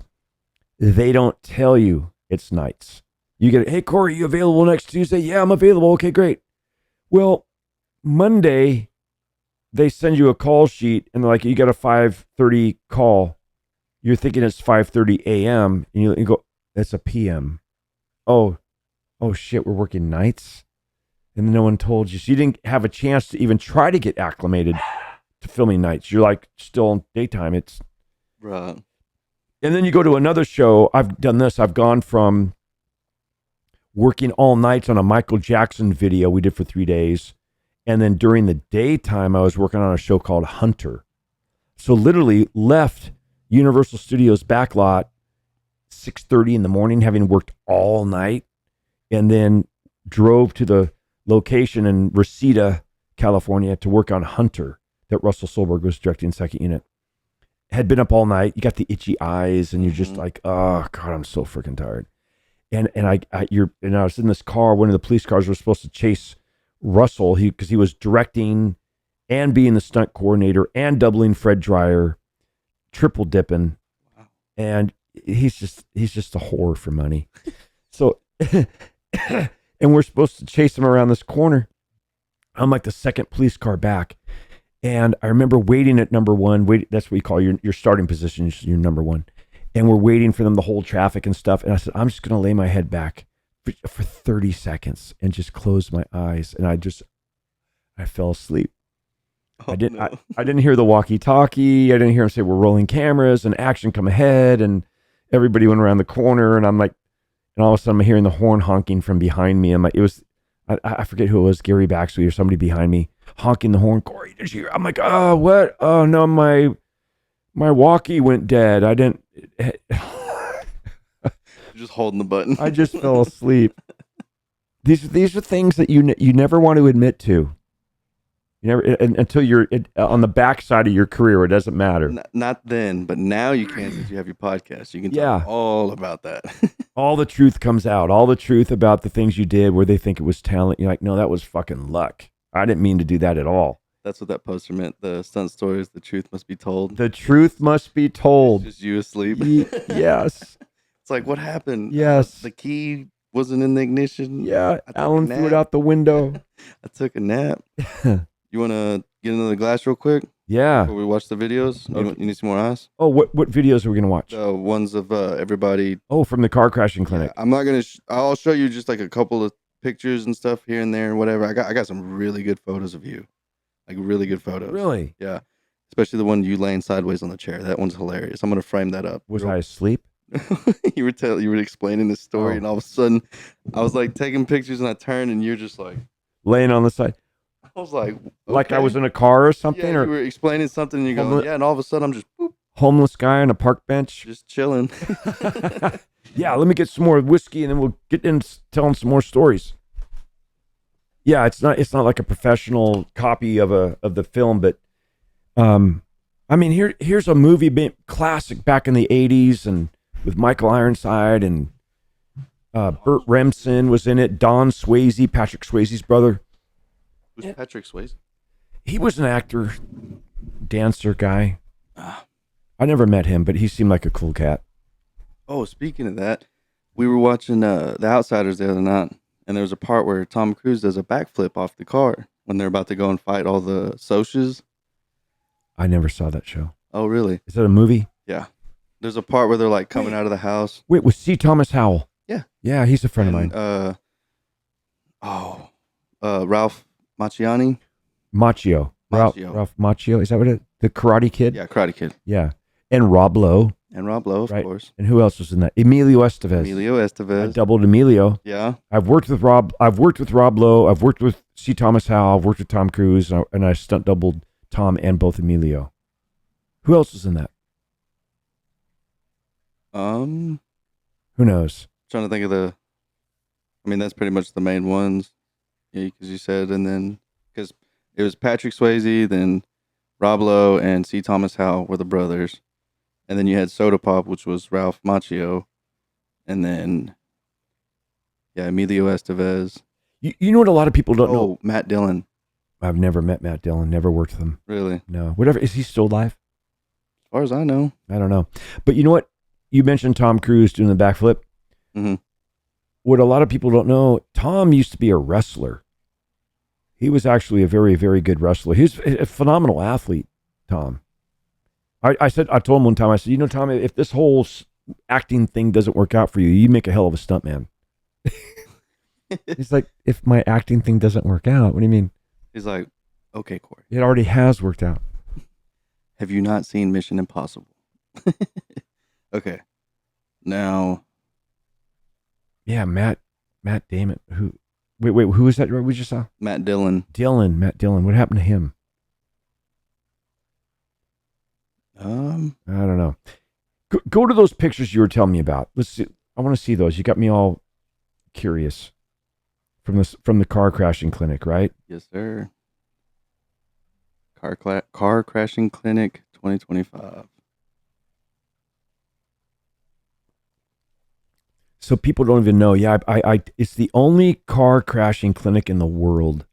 they don't tell you it's nights. You get, hey Corey, you available next Tuesday? Yeah, I'm available. Okay, great. Well, Monday they send you a call sheet, and they're like, you got a 5:30 call. You're thinking it's 5:30 a.m. and you go, that's a p.m. Oh shit, we're working nights. And no one told you. So you didn't have a chance to even try to get acclimated to filming nights. You're like still in daytime. It's Right. And then you go to another show. I've done this. I've gone from working all nights on a Michael Jackson video we did for 3 days. And then during the daytime, I was working on a show called Hunter. So literally left Universal Studios backlot 6:30 in the morning, having worked all night, and then drove to the location in Reseda, California to work on Hunter that Russell Solberg was directing second unit. Had been up all night. You got the itchy eyes and you're just like, oh God, I'm so freaking tired. And I was in this car. One of the police cars was supposed to chase Russell because he was directing and being the stunt coordinator and doubling Fred Dryer, triple dipping. And he's just a whore for money. So and we're supposed to chase him around this corner. I'm like the second police car back. And I remember waiting at number one. That's what you call your starting position, your number one. And we're waiting for them to hold traffic and stuff. And I said, I'm just going to lay my head back for 30 seconds and just close my eyes. And I fell asleep. Oh, I didn't hear the walkie-talkie. I didn't hear him say, we're rolling cameras and action come ahead. And everybody went around the corner. And I'm like, and all of a sudden I'm hearing the horn honking from behind me. I'm like, I forget who it was, Gary Baxley or somebody behind me honking the horn. Corey, did you hear? I'm like, oh, what? Oh no, my walkie went dead. I didn't. Just holding the button. I just fell asleep. These are things that you never want to admit to. You never until you're on the backside of your career. It doesn't matter. Not then, but now you can since you have your podcast. You can talk all about that. All the truth comes out. All the truth about the things you did where they think it was talent. You're like, no, that was fucking luck. I didn't mean to do that at all. That's what that poster meant. The stunt stories, the truth must be told. The truth must be told. It's just you asleep. Yes. It's like, what happened? Yes. The key wasn't in the ignition. Yeah. Alan threw it out the window. I took a nap. You want to get another glass real quick? Yeah. Before we watch the videos? Okay. You need some more eyes? Oh, what videos are we going to watch? The ones of everybody. Oh, from the car crashing clinic. Yeah, I'm not going to, I'll show you just like a couple of pictures and stuff here and there and whatever. I got some really good photos of you. Like really good photos. Really? Yeah. Especially the one you laying sideways on the chair. That one's hilarious. I'm going to frame that up. Was I asleep? You were explaining the story and all of a sudden I was like taking pictures and I turned and you're just like. Laying on the side. I was like, okay. Like I was in a car or something? Yeah, or you were explaining something and you're going, yeah, and all of a sudden I'm just boop, homeless guy on a park bench? just chilling. Yeah, let me get some more whiskey and then we'll get in telling some more stories. Yeah, it's not like a professional copy of the film, but I mean here's a movie classic back in the 80s and with Michael Ironside and Burt Remsen was in it. Don Swayze, Patrick Swayze's brother. Who's Patrick Swayze? He was an actor, dancer guy. Ah. I never met him, but he seemed like a cool cat. Oh, speaking of that, we were watching The Outsiders the other night, and there was a part where Tom Cruise does a backflip off the car when they're about to go and fight all the Socs. I never saw that show. Oh, really? Is that a movie? Yeah. There's a part where they're like coming out of the house. Wait, with C. Thomas Howell? Yeah. Yeah, he's a friend of mine. Ralph Macchiani. Macchio. Ralph Macchio. Is that what it? The Karate Kid? Yeah, Karate Kid. Yeah. And Rob Lowe. And Rob Lowe, of course. And who else was in that? Emilio Estevez. Emilio Estevez. I doubled Emilio. Yeah. I've worked with Rob Lowe. I've worked with C. Thomas Howell. I've worked with Tom Cruise. And I stunt doubled Tom and both Emilio. Who else was in that? Who knows? Trying to think of that's pretty much the main ones. Yeah, because you said, and then, because it was Patrick Swayze, then Rob Lowe and C. Thomas Howell were the brothers. And then you had Soda Pop, which was Ralph Macchio. And then, Emilio Estevez. You know what a lot of people don't know? Oh, Matt Dillon. I've never met Matt Dillon, never worked with him. Really? No. Whatever. Is he still alive? As far as I know. I don't know. But you know what? You mentioned Tom Cruise doing the backflip. Mm-hmm. What a lot of people don't know, Tom used to be a wrestler. He was actually a very, very good wrestler. He's a phenomenal athlete, Tom. I told him one time, I said, Tom, if this whole acting thing doesn't work out for you, you make a hell of a stuntman. He's like, if my acting thing doesn't work out, what do you mean? He's like, okay, Corey. It already has worked out. Have you not seen Mission Impossible? Okay. Now. Yeah, Matt Damon. Wait, who is that we just saw? Matt Dillon. Matt Dillon. What happened to him? I don't know. Go to those pictures you were telling me about. Let's see. I want to see those. You got me all curious. From the car crashing clinic, right? Yes, sir. Car crashing clinic 2025. So people don't even know. Yeah, it's the only car crashing clinic in the world.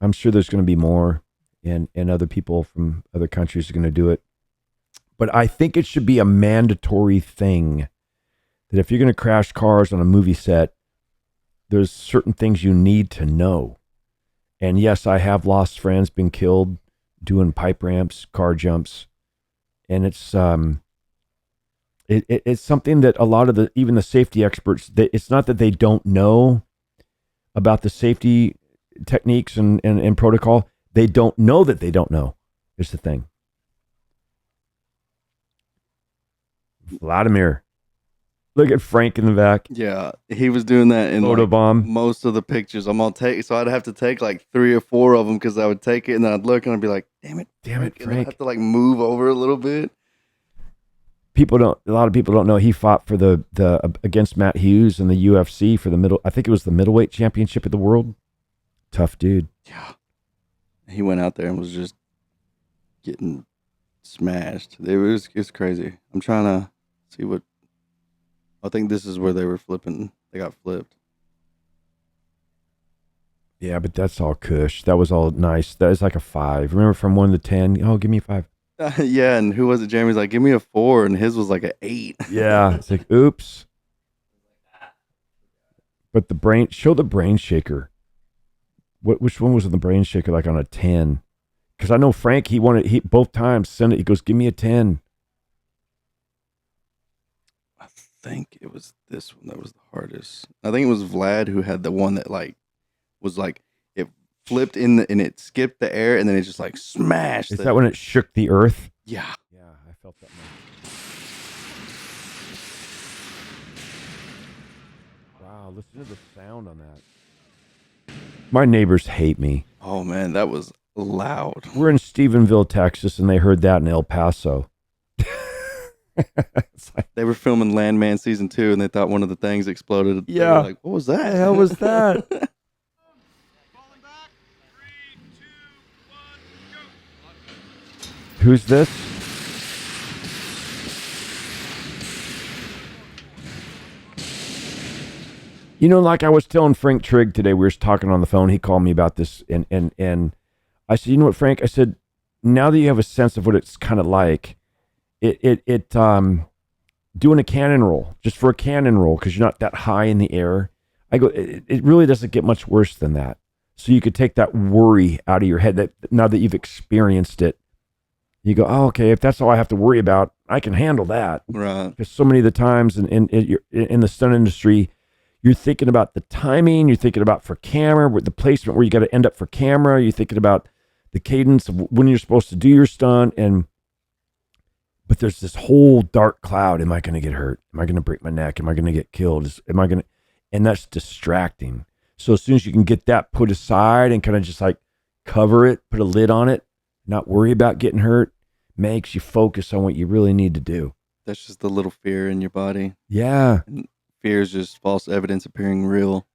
I'm sure there's going to be more, and other people from other countries are going to do it. But I think it should be a mandatory thing that if you're going to crash cars on a movie set, there's certain things you need to know. And yes, I have lost friends, been killed doing pipe ramps, car jumps, and it's it's something that a lot of even the safety experts, it's not that they don't know about the safety techniques and protocol. They don't know that they don't know. Is the thing. Vladimir. Look at Frank in the back. Yeah, he was doing that in Photobomb. Most of the pictures. So I'd have to take like 3 or 4 of them because I would take it and then I'd look and I'd be like, damn it, Frank. And I'd have to like move over a little bit. A lot of people don't know he fought for the against Matt Hughes in the UFC for I think it was the middleweight championship of the world. Tough dude. Yeah. He went out there and was just getting smashed. It's crazy. I'm trying to see what. I think this is where they were flipping. They got flipped. Yeah, but that's all cush. That was all nice. That is like a 5. Remember from 1 to 10? Oh, give me a 5. Yeah, and who was it? Jeremy's like, give me a 4, and his was like an 8. Yeah, it's like, oops. But show the brain shaker. Which one was in the brain shaker? Like on a 10? Because I know Frank, he both times send it. He goes, give me a 10. I think it was this one that was the hardest. I think it was Vlad who had the one that was it flipped and it skipped the air and then it just like smashed. Is that when it shook the earth? Yeah. Yeah, I felt that one. Wow, listen to the sound on that. My neighbors hate me. Oh man, that was loud. We're in Stephenville, Texas, and they heard that in El Paso. They were filming Landman season 2 and they thought one of the things exploded. Yeah. They were like, what was that? What the hell was that? Falling back. 3, 2, 1, go. Who's this? You know, like I was telling Frank Trigg today, we were talking on the phone. He called me about this, and I said, you know what, Frank? I said, now that you have a sense of what it's kind of like, doing a cannon roll, just for a cannon roll, because you're not that high in the air. I go, it really doesn't get much worse than that. So you could take that worry out of your head that now that you've experienced it, you go, oh, okay, if that's all I have to worry about, I can handle that. Right. Because so many of the times in the stunt industry, you're thinking about the timing, you're thinking about for camera, with the placement where you got to end up for camera, you're thinking about the cadence of when you're supposed to do your stunt, but there's this whole dark cloud. Am I going to get hurt? Am I going to break my neck? Am I going to get killed? And that's distracting. So as soon as you can get that put aside and kind of just like cover it, put a lid on it, not worry about getting hurt, makes you focus on what you really need to do. That's just the little fear in your body. Yeah. And fear is just false evidence appearing real,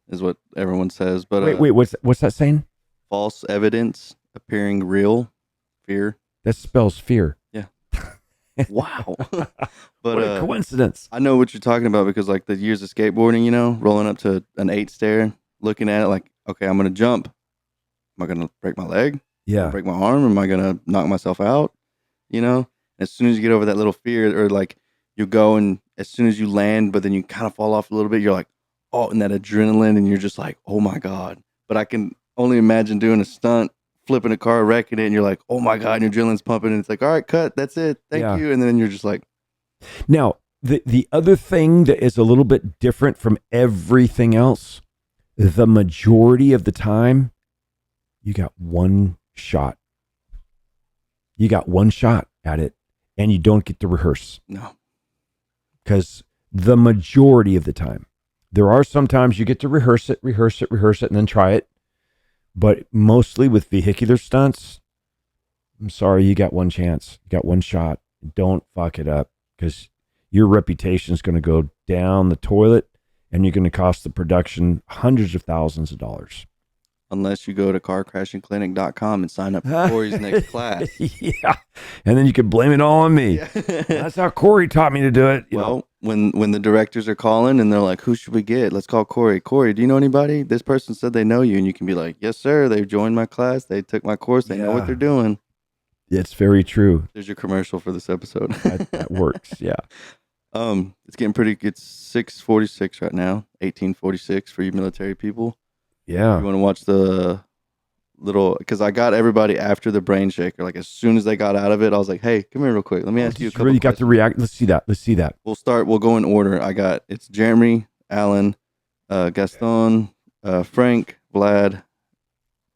is what everyone says. But wait, what's that saying? False evidence appearing real, fear. That spells fear. Yeah. Wow. But what a coincidence. I know what you're talking about, because like the years of skateboarding, you know, rolling up to an 8 stair, looking at it like, okay, I'm going to jump. Am I going to break my leg? Yeah. Break my arm? Am I going to knock myself out? You know, as soon as you get over that little fear, or like you go and as soon as you land, but then you kind of fall off a little bit, you're like, oh, and that adrenaline, and you're just like, oh my God. But I can only imagine doing a stunt, flipping a car, wrecking it, and you're like, oh my God, and your adrenaline's pumping, and it's like, all right, cut, that's it, thank you. And then you're just like. Now, the other thing that is a little bit different from everything else, the majority of the time, you got one shot. You got one shot at it, and you don't get to rehearse. No. Because the majority of the time, there are some times you get to rehearse it, and then try it. But mostly with vehicular stunts, I'm sorry, you got one chance. You got one shot. Don't fuck it up, because your reputation is going to go down the toilet, and you're going to cost the production hundreds of thousands of dollars. Unless you go to carcrashingclinic.com and sign up for Corey's next class. Yeah. And then you can blame it all on me. Yeah. That's how Corey taught me to do it. You know? When the directors are calling and they're like, who should we get? Let's call Corey. Corey, do you know anybody? This person said they know you. And you can be like, yes, sir. They've joined my class. They took my course. They know what they're doing. It's very true. There's your commercial for this episode. That works. Yeah. It's getting it's 6:46 right now. 18:46 for you military people. Yeah. You want to watch the little, because I got everybody after the brain shaker. Like as soon as they got out of it, I was like, hey, come here real quick. Let me ask you a couple really questions. got to react. Let's see that. We'll go in order. It's Jeremy, Alan, Gaston, Frank, Vlad,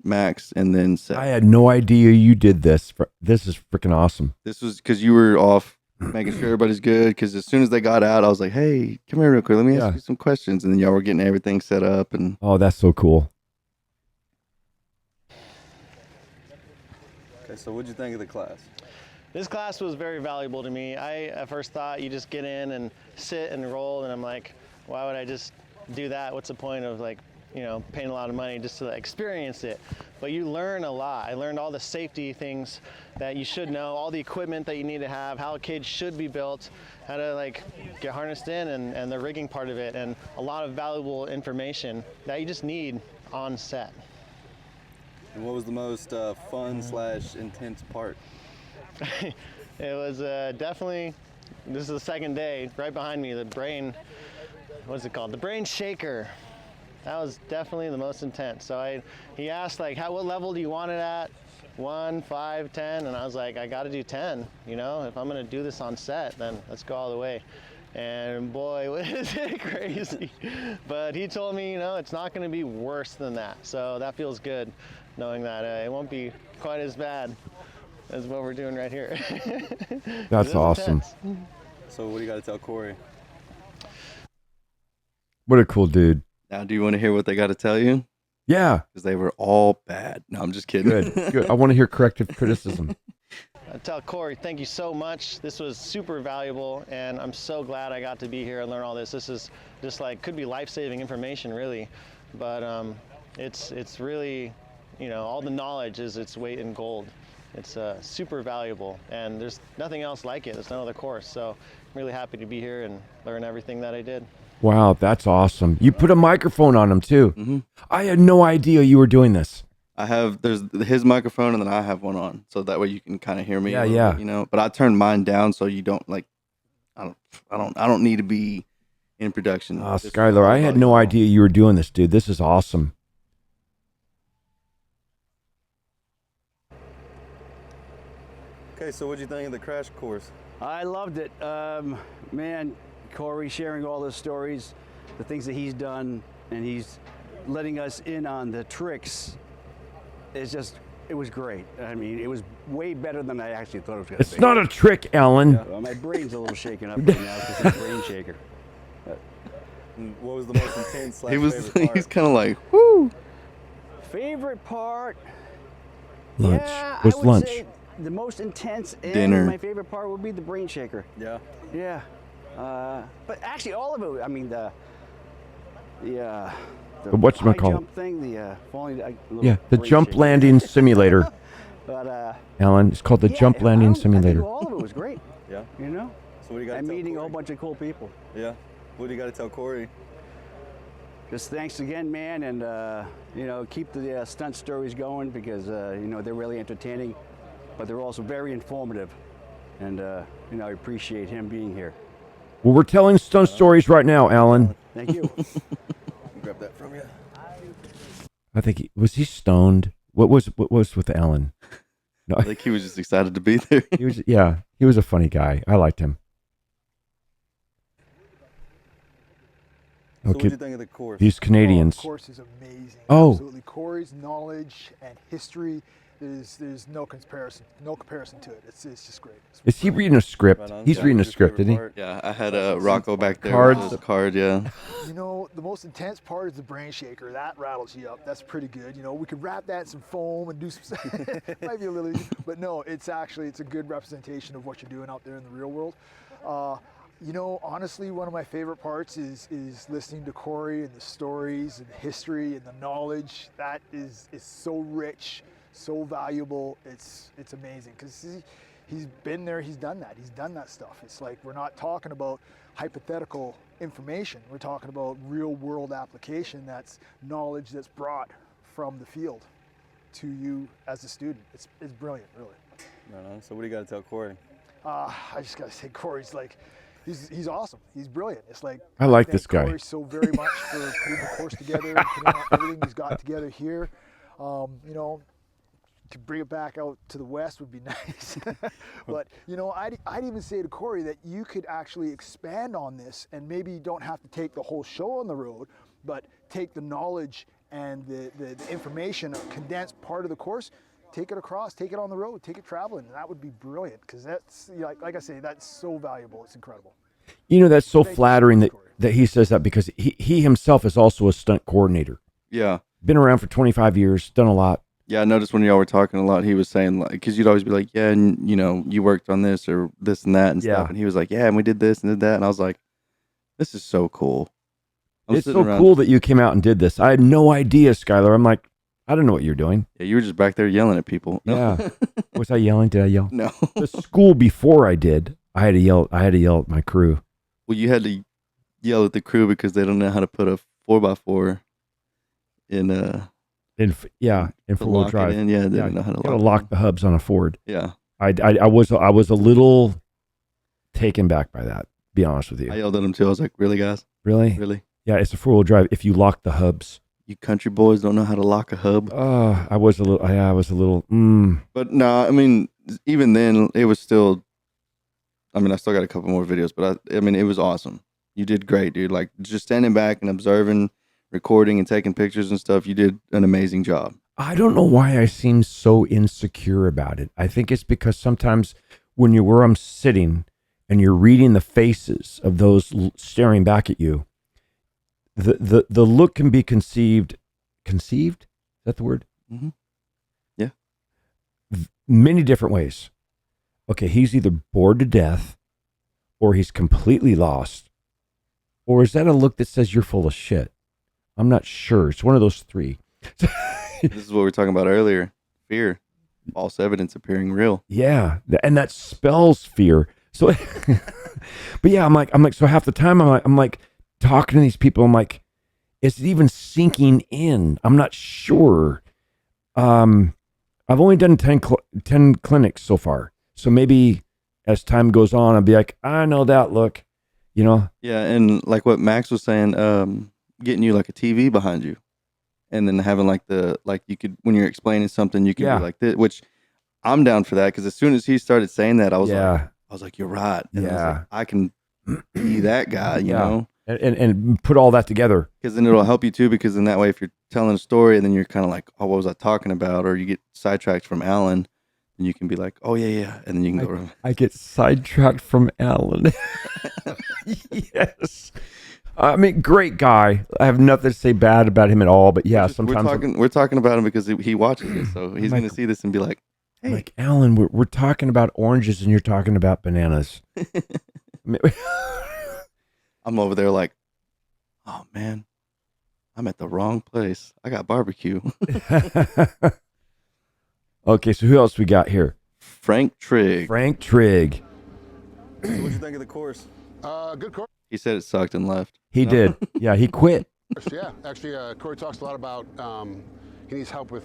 Max, and then Seth. I had no idea you did this. This is freaking awesome. This was because you were off making sure everybody's good, because as soon as they got out, I was like, hey, come here real quick. Let me ask you some questions. And then y'all were getting everything set up. And oh, that's so cool. okay, so what'd you think of the class? This class was very valuable to me. I at first thought you just get in and sit and roll, and I'm like, why would I just do that? What's the point of paying a lot of money just to experience it? But you learn a lot. I learned all the safety things that you should know, all the equipment that you need to have, how a cage should be built, how to get harnessed in, and the rigging part of it, and a lot of valuable information that you just need on set. And what was the most fun/intense part? It was definitely, this is the second day, right behind me, the brain, what's it called? The brain shaker. That was definitely the most intense. So he asked what level do you want it at? 1, 5, 10, and I was like, I got to do 10. If I'm gonna do this on set, then let's go all the way. And boy, was it crazy! But he told me, it's not gonna be worse than that. So that feels good, knowing that it won't be quite as bad as what we're doing right here. That's awesome. Intense. So what do you got to tell Corey? What a cool dude. Now, do you want to hear what they got to tell you? Yeah. Because they were all bad. No, I'm just kidding. Good. I want to hear corrective criticism. I tell Corey, thank you so much. This was super valuable, and I'm so glad I got to be here and learn all this. This is just could be life-saving information, really. But it's really, all the knowledge is its weight in gold. It's super valuable, and there's nothing else like it. There's no other course, so I'm really happy to be here and learn everything that I did. Wow, that's awesome. You put a microphone on him too. Mm-hmm. I had no idea you were doing this. There's his microphone, and then I have one on, so that way you can kind of hear me. Yeah, a little yeah. bit, you know. But I turned mine down so you don't like. I don't need to be in production. Skylar, I had no idea you were doing this, dude. This is awesome. Okay, so what'd you think of the crash course? I loved it. Man, Corey sharing all the stories, the things that he's done, and he's letting us in on the tricks. It was great. I mean, it was way better than I actually thought it was going to be. It's not a trick, Alan. Well, my brain's a little shaken up right now because it's a brain shaker. What was the most intense / He was. favorite part? He's kind of like, whoo. Favorite part? Lunch. Yeah, What's I would lunch? say the most intense and Dinner. my favorite part would be the brain shaker. Yeah. Yeah. But actually, all of it. I mean, the whatchamacallit? high jump thing, the falling. Yeah, the brain jump shaker. landing simulator. But Alan, it's called the jump landing I simulator. think all of it was great. Yeah. You know, So what do you got to and tell meeting a Corey? whole bunch of cool people. Yeah. What do you got to tell Corey? Just thanks again, man, and you know, keep the stunt stories going because you know they're really entertaining, but they're also very informative, and you know I appreciate him being here. Well, we're telling stunt stories right now, Alan. Thank you. Grab that from you. I think was he stoned? What was with Alan? No, I think he was just excited to be there. he was. Yeah, he was a funny guy. I liked him. So what Okay, did you think of the course? these Canadians. Oh, the course is amazing. Oh. Absolutely. Corey's knowledge and history, there's no comparison to it. It's just great. Is he reading a script? Right on. He's Yeah, reading a your script, favorite did he? part? Yeah, I had Rocco back there. Cards. With his card, yeah. You know, the most intense part is the brain shaker. That rattles you up. That's pretty good. You know, we could wrap that in some foam and do some. Might be a little, but no, it's a good representation of what you're doing out there in the real world. You know, honestly, one of my favorite parts is listening to Corey and the stories and the history and the knowledge. That is so rich, so valuable. It's amazing because he's been there, he's done that stuff. It's like we're not talking about hypothetical information. We're talking about real world application. That's knowledge that's brought from the field to you as a student. It's brilliant, really. Right on. So what do you got to tell Corey? I just gotta say, Corey's like. He's awesome. He's brilliant. It's like I like thank this guy. Corey so very much for putting the course together, and putting out everything he's got together here. You know, to bring it back out to the west would be nice. But you know, I'd even say to Corey that you could actually expand on this, and maybe you don't have to take the whole show on the road, but take the knowledge and the information, a condensed part of the course. Take it across, take it on the road, take it traveling. And that would be brilliant because that's, like I say, that's so valuable. It's incredible. You know, that's so Thank you so flattering much, that, Corey. that he says that because he himself is also a stunt coordinator. Yeah. Been around for 25 years, done a lot. Yeah, I noticed when y'all were talking a lot, he was saying, like, because you'd always be like, yeah, and, you know, you worked on this or this and that and Yeah. stuff. And he was like, yeah, and we did this and did that. And I was like, this is so cool. I'm It's sitting so around- cool that you came out and did this. I had no idea, Skylar. I'm like, I don't know what you're doing. Yeah, you were just back there yelling at people. Yeah. Was I yelling? Did I yell? No. The school before I did, I had to yell at my crew. Well, you had to yell at the crew because they don't know how to put a 4x4 in In to four-wheel lock drive. it in. Yeah, they Yeah, don't know how to you gotta lock lock the hubs on a Ford. it. Yeah. I was a little taken back by that. Be honest with you. I yelled at them too. I was like, really, guys? Really? Really? Yeah, it's a four-wheel drive. If you lock the hubs, You country boys don't know how to lock a hub. I was a little. But no, I mean, even then, it was still. I mean, I still got a couple more videos, but I mean, it was awesome. You did great, dude. Like just standing back and observing, recording, and taking pictures and stuff. You did an amazing job. I don't know why I seem so insecure about it. I think it's because sometimes when you're where I'm sitting and you're reading the faces of those staring back at you, the look can be conceived. Conceived? Is that the word? Mm-hmm. Yeah. Many different ways. Okay, he's either bored to death, or he's completely lost, or is that a look that says you're full of shit? I'm not sure. It's one of those three. This is what we were talking about earlier. Fear. false evidence appearing real. Yeah, and that spells fear. So, but yeah, I'm like, so half the time I'm like talking to these people. I'm like, is it even sinking in? I'm not sure. I've only done 10 clinics so far. So maybe as time goes on, I'll be like, I know that look, you know? Yeah, and like what Max was saying, getting you like a TV behind you, and then having like you could, when you're explaining something, you can Yeah. be like this, which I'm down for that, because as soon as he started saying that, I was like, you're right. And I was like, I can be that guy, you know? And put all that together. Because then it'll help you too, because in that way, if you're telling a story and then you're kind of like, oh, what was I talking about? Or you get sidetracked from Alan, and you can be like, oh, yeah. And then you can go. I get sidetracked from Alan. Yes. I mean, great guy. I have nothing to say bad about him at all, but yeah, sometimes we're talking about him because he watches it, so he's going to see this and be like, hey. I'm like, Alan, we're talking about oranges and you're talking about bananas. I'm over there like, oh man, I'm at the wrong place. I got barbecue. Okay, so who else we got here? Frank Trigg. Frank Trigg. So what'd you think of the course? Good course. He said it sucked and left. He did. Yeah, he quit. Yeah, actually, Corey talks a lot about he needs help with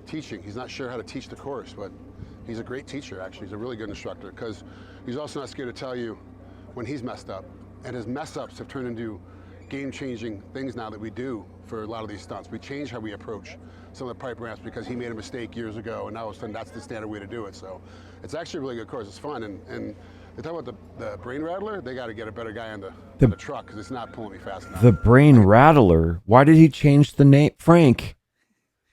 teaching. He's not sure how to teach the course, but he's a great teacher, actually. He's a really good instructor, because he's also not scared to tell you when he's messed up. And his mess ups have turned into game-changing things now that we do for a lot of these stunts. We change how we approach some of the pipe ramps because he made a mistake years ago, and now all of a sudden that's the standard way to do it. So it's actually a really good course. It's fun, and they talk about the brain rattler. They got to get a better guy on the truck, because it's not pulling me fast enough. The brain rattler. Why did he change the name? Frank,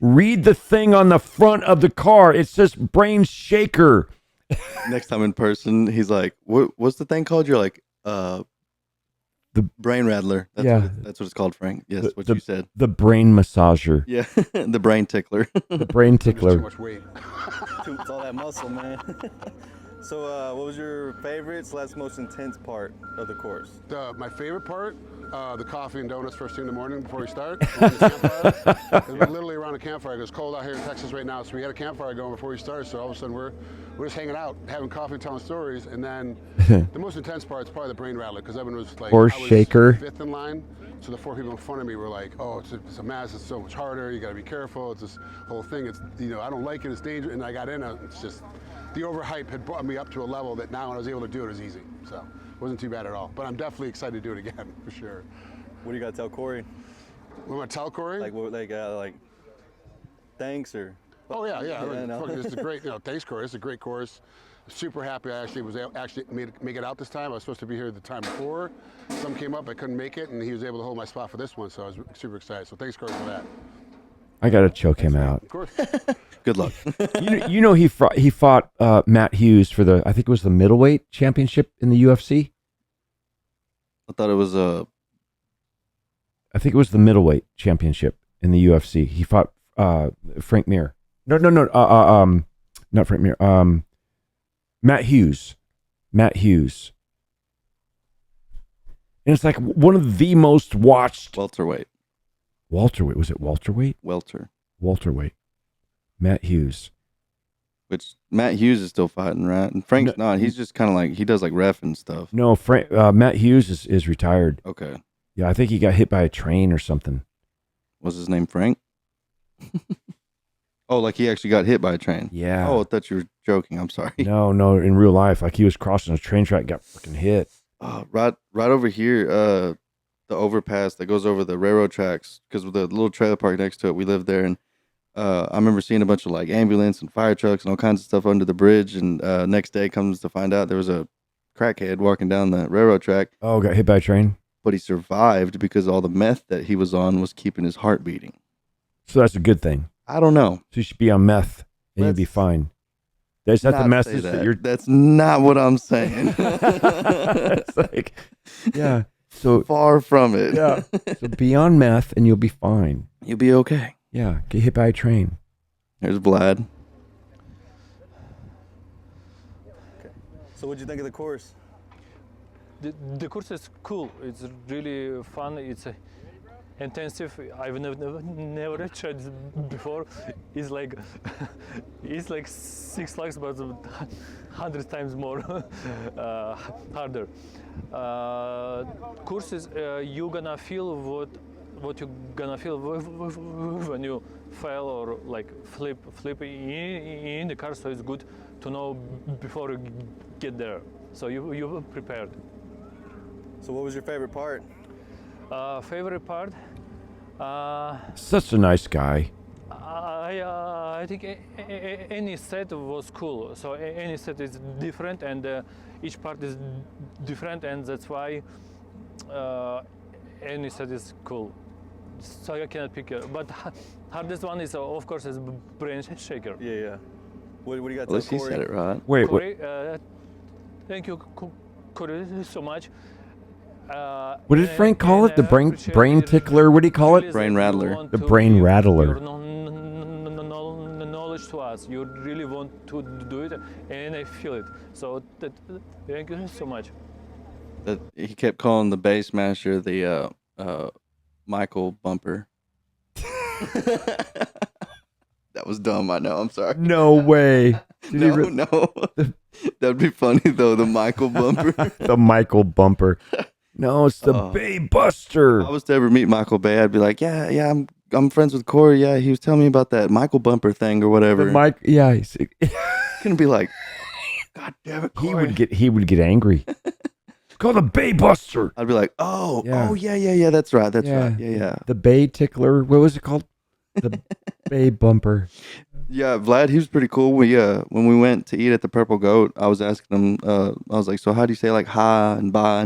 read the thing on the front of the car. It says brain shaker. Next time in person, he's like, what's the thing called? You're like, the brain rattler. That's what it's called, Frank. Yes, what you said. The brain massager. Yeah, the brain tickler. The brain tickler. Too much weight. It's all that muscle, man. So what was your favorite / most intense part of the course? My favorite part, the coffee and donuts first thing in the morning before we start. We're literally around a campfire. It's cold out here in Texas right now, so we had a campfire going before we started. So all of a sudden we're just hanging out, having coffee, and telling stories. And then the most intense part is probably the brain rattler, because everyone was like, Horse shaker. Fifth in line. So the 4 people in front of me were like, oh, it's a mess. It's so much harder. You got to be careful. It's this whole thing. It's, I don't like it. It's dangerous. And I got in. It's just, the overhype had brought me up to a level that now when I was able to do it, it was easy. So it wasn't too bad at all. But I'm definitely excited to do it again, for sure. What do you got to tell Corey? What am I tell Corey? Like thanks or? Oh yeah. No. It's a great, thanks Corey. It's a great course. Super happy I actually was make it out this time. I was supposed to be here the time before. Some came up, I couldn't make it, and he was able to hold my spot for this one. So I was super excited. So thanks Corey for that. I gotta choke him out. Of course. Good luck. He fought Matt Hughes for I think it was the middleweight championship in the UFC. I thought it was I think it was the middleweight championship in the UFC. He fought Frank Mir. No, not Frank Mir. Matt Hughes. And it's like one of the most watched. welterweight. Was it welterweight? Welterweight. Matt Hughes. Which Matt Hughes is still fighting, right? And Frank's not. He's just kind of like, he does like ref and stuff. No, Matt Hughes is retired. Okay. Yeah, I think he got hit by a train or something. Was his name Frank? Oh, like he actually got hit by a train. Yeah. Oh, I thought you were joking. I'm sorry. No, in real life, like he was crossing a train track, got fucking hit. Right over here, the overpass that goes over the railroad tracks, because with the little trailer park next to it, we lived there, and I remember seeing a bunch of like ambulance and fire trucks and all kinds of stuff under the bridge. And next day comes to find out there was a crackhead walking down the railroad track. Oh, got hit by a train? But he survived because all the meth that he was on was keeping his heart beating. So that's a good thing. I don't know. So you should be on meth and you'll be fine. Is that the message that you're... That's not what I'm saying. It's like, yeah. So far from it. Yeah. So be on meth and you'll be fine. You'll be okay. Yeah. Get hit by a train. There's Vlad. Okay. So what'd you think of the course? The course is cool. It's really fun. It's intensive. I've never tried this before. It's like it's like 6 lakhs, but 100 times more harder. Courses, you gonna feel what you gonna feel when you fail or like flip in the car. So it's good to know before you get there. So you prepared. So what was your favorite part? Favorite part? Such a nice guy. I think any set was cool. So any set is different, and each part is different, and that's why any set is cool. So I cannot pick it. But hardest one is of course is brain shaker. Yeah. What do you got At to least tell he Corey? said it right. Wait, Corey, thank you, Corey, so much. what did Frank call it? The brain tickler? What do you call it? Brain rattler. The brain rattler. Your knowledge to us. You really want to do it, and I feel it. So thank you so much. That he kept calling the bass master the Michael Bumper. That was dumb. I know. I'm sorry. No way. Did he No, re- no. That'd be funny though. The Michael Bumper. the Michael Bumper. No, it's the Bay Buster. If I was to ever meet Michael Bay, I'd be like, yeah, I'm friends with Corey. Yeah, he was telling me about that Michael Bumper thing or whatever. The Mike, yeah, Gonna be like, God damn it, Corey. he would get angry. Call the Bay Buster. I'd be like, oh yeah, that's right, yeah. The Bay Tickler. What was it called? The Bay Bumper. Yeah, Vlad, he was pretty cool. When we went to eat at the Purple Goat, I was asking him, I was like, so how do you say like ha and ba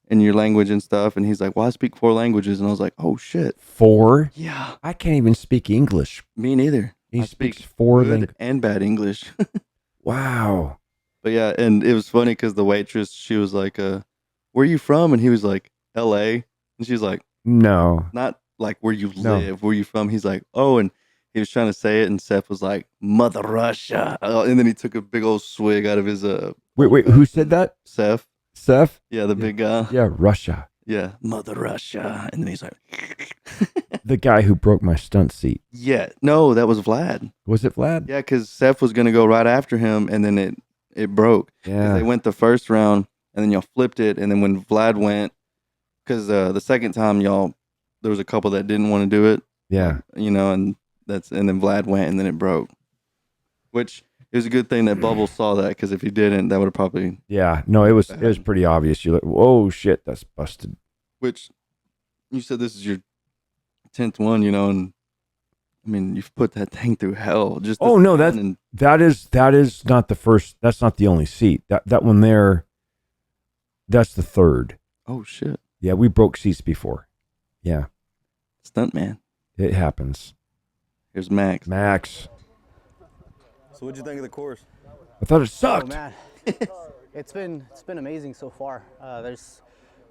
in your language and stuff? And he's like, well, I speak 4 languages. And I was like, oh shit. 4? Yeah. I can't even speak English. Me neither. He I speaks speak 4 good languages. and bad English. Wow. But yeah, and it was funny because the waitress, she was like, where are you from? And he was like, LA. And she's like, No. not like where you No. live, where you from. He's like, oh, and he was trying to say it, and Seth was like, Mother Russia. And then he took a big old swig out of his Wait, who said that? Seth. Seth? Yeah, the big guy. Yeah, Russia. Yeah, Mother Russia. And then he's like, The guy who broke my stunt seat. yeah, no, that was Vlad. Was it Vlad? Yeah, because Seth was gonna go right after him, and then it broke. 'Cause Yeah. they went the first round, and then y'all flipped it, and then when Vlad went, because the second time there was a couple that didn't want to do it, Yeah. and then Vlad went, and then it broke. Which it was a good thing that Bubbles saw that, because if he didn't, that would have probably. Yeah. No, it was pretty obvious. You're like, whoa, shit, that's busted. Which you said this is your 10th one, and I mean you've put that thing through hell. Just Oh no, that and is not the first. That's not the only seat. That one there. That's the third. oh shit, Yeah, we broke seats before. Yeah, stunt man. it happens. Here's Max. Max, So what'd you think of the course? I thought it Oh sucked. man, it's been amazing so far. There's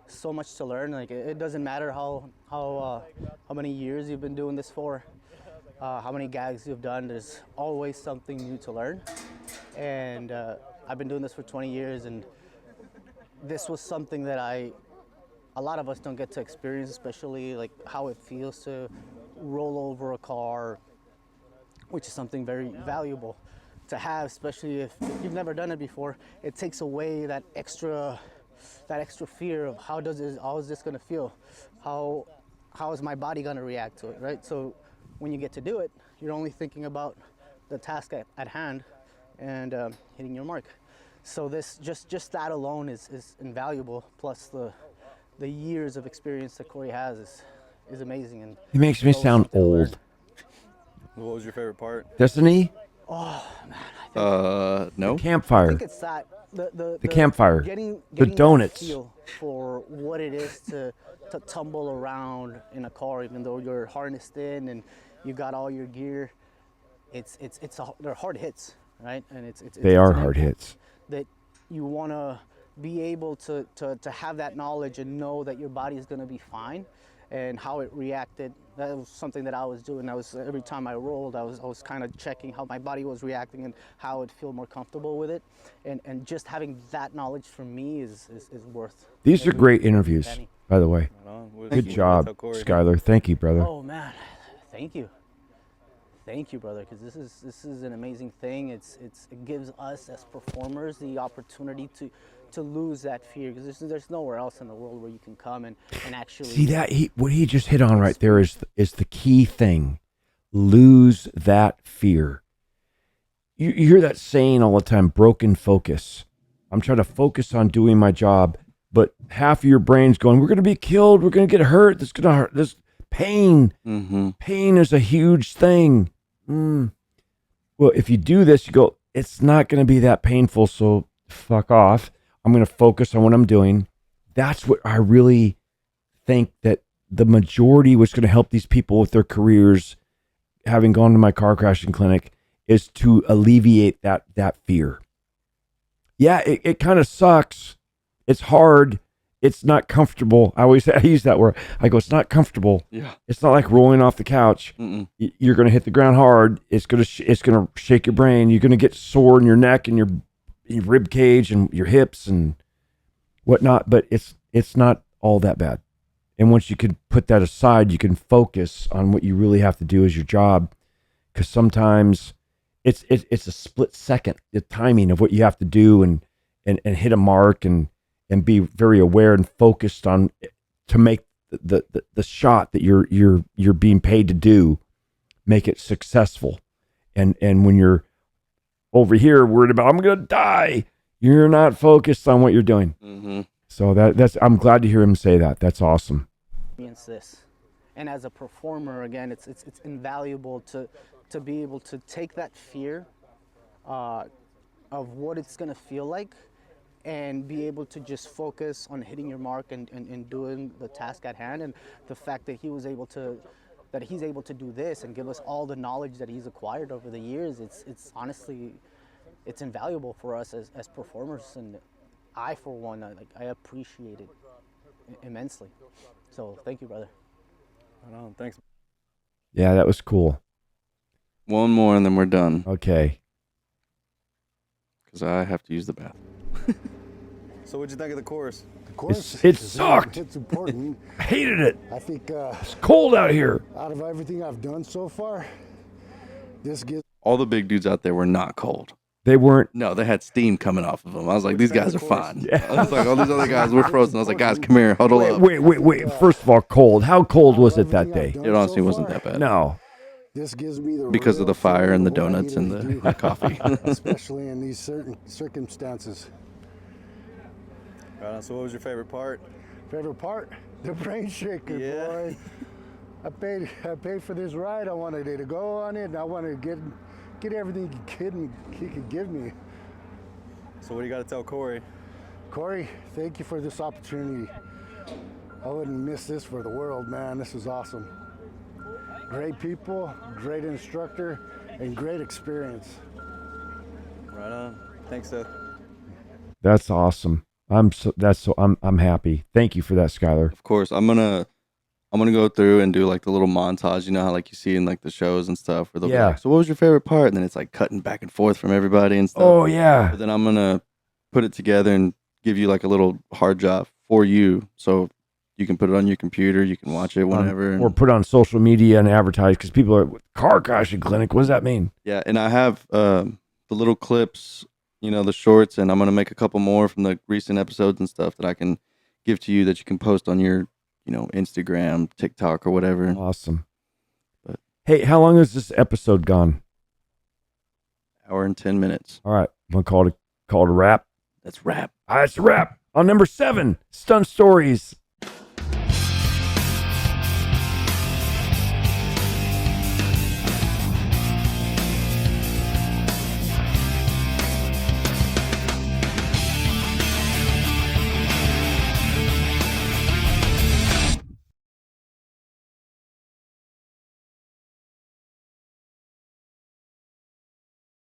so much to learn. Like it doesn't matter how many years you've been doing this for, how many gags you've done. There's always something new to learn. And I've been doing this for 20 years, and this was something that a lot of us don't get to experience, especially like how it feels to roll over a car, which is something very valuable to have, especially if you've never done it before. It takes away that extra fear of how is this gonna feel? How is my body gonna react to it, right? So when you get to do it, you're only thinking about the task at hand and hitting your mark. So this just that alone is invaluable. Plus the years of experience that Corey has is amazing. And He makes me always sound something to learn. old. What was your favorite part? Doesn't he? No. I Campfire. think it's that the campfire. getting The donuts. that feel for what it is to tumble around in a car, even though you're harnessed in and you got all your gear. They're hard hits, right? And it's They are an hard impact hits. that you want to be able to have that knowledge and know that your body is going to be fine, and how it reacted That was something that I was doing. I was every time I rolled, I was kind of checking how my body was reacting and how I would feel more comfortable with it. And just having that knowledge for me is worth. These are great interviews, penny. by the way. Good job, Skylar. Thank you, brother. Oh man, thank you. Thank you, brother, because this is an amazing thing. It gives us as performers the opportunity to lose that fear, because there's nowhere else in the world where you can come and actually See that what he just hit on right there is the key thing. Lose that fear. You hear that saying all the time, broken focus. I'm trying to focus on doing my job, but half of your brain's going, we're going to be killed, we're going to get hurt, this is going to hurt, this pain. Pain is a huge thing. Well, if you do this, you go, it's not going to be that painful, so fuck off. I'm going to focus on what I'm doing. That's what I really think that the majority was going to help these people with their careers, having gone to my car crashing clinic, is to alleviate that fear. Yeah, it kind of sucks. It's hard. It's not comfortable. I use that word. I go, it's not comfortable. Yeah. It's not like rolling off the couch. You're going to hit the ground hard. It's going to shake your brain. You're going to get sore in your neck and your rib cage and your hips and whatnot. But it's not all that bad. And once you can put that aside, you can focus on what you really have to do as your job. Because sometimes it's a split second, the timing of what you have to do and hit a mark and be very aware and focused on to make the shot that you're being paid to do, make it successful. And when you're over here worried about, I'm going to die, you're not focused on what you're doing. So that's, I'm glad to hear him say that. That's awesome. This. And as a performer, again, it's invaluable to be able to take that fear of what it's going to feel like and be able to just focus on hitting your mark and doing the task at hand. And the fact that he's able to do this and give us all the knowledge that he's acquired over the years, it's honestly, it's invaluable for us as performers. And I, for one, I appreciate it immensely. So thank you, brother. Thanks. Yeah, that was cool. One more and then we're done. Okay. Because I have to use the bathroom. So what'd you think of the course? The course, It sucked. It's important. I hated it. I think It's cold out here. out of everything I've done so far, this gives. All the big dudes out there were not cold. They weren't. No, they had steam coming off of them. I was like, these guys are fine. I was like, all these other guys were frozen. I was like, guys, come here, huddle up. Wait. First of all, cold. How cold was it that day? It honestly wasn't that bad. No. This gives me the Because of the real fire and the feeling of what I donuts and need to the do, coffee. especially in these certain circumstances. Right on. So what was your favorite part? Favorite part? The brain shaker, boy. I paid for this ride. I wanted it to go on it, and I wanted to get everything he could give me. So what do you got to tell Corey? Corey, thank you for this opportunity. I wouldn't miss this for the world, man. This is awesome. Great people, great instructor, and great experience. Right on. Thanks, Seth. That's awesome. I'm happy. Thank you for that, Skylar. Of course, I'm gonna go through and do like the little montage. You know how like you see in like the shows and stuff, where they'll be like, so what was your favorite part? And then it's like cutting back and forth from everybody and stuff. Oh yeah. But then I'm gonna put it together and give you like a little hard drive for you, so you can put it on your computer. You can watch it whenever, or put it on social media and advertise, because people are car crashing clinic. What does that mean? Yeah, and I have the little clips, you know, the shorts, and I'm gonna make a couple more from the recent episodes and stuff that I can give to you that you can post on your, you know, Instagram, TikTok, or whatever. Awesome. But hey, how long has this episode gone? Hour and 10 minutes. All right, I'm gonna call it a wrap. That's wrap. All right, it's a wrap on number 7, Stunt Stories.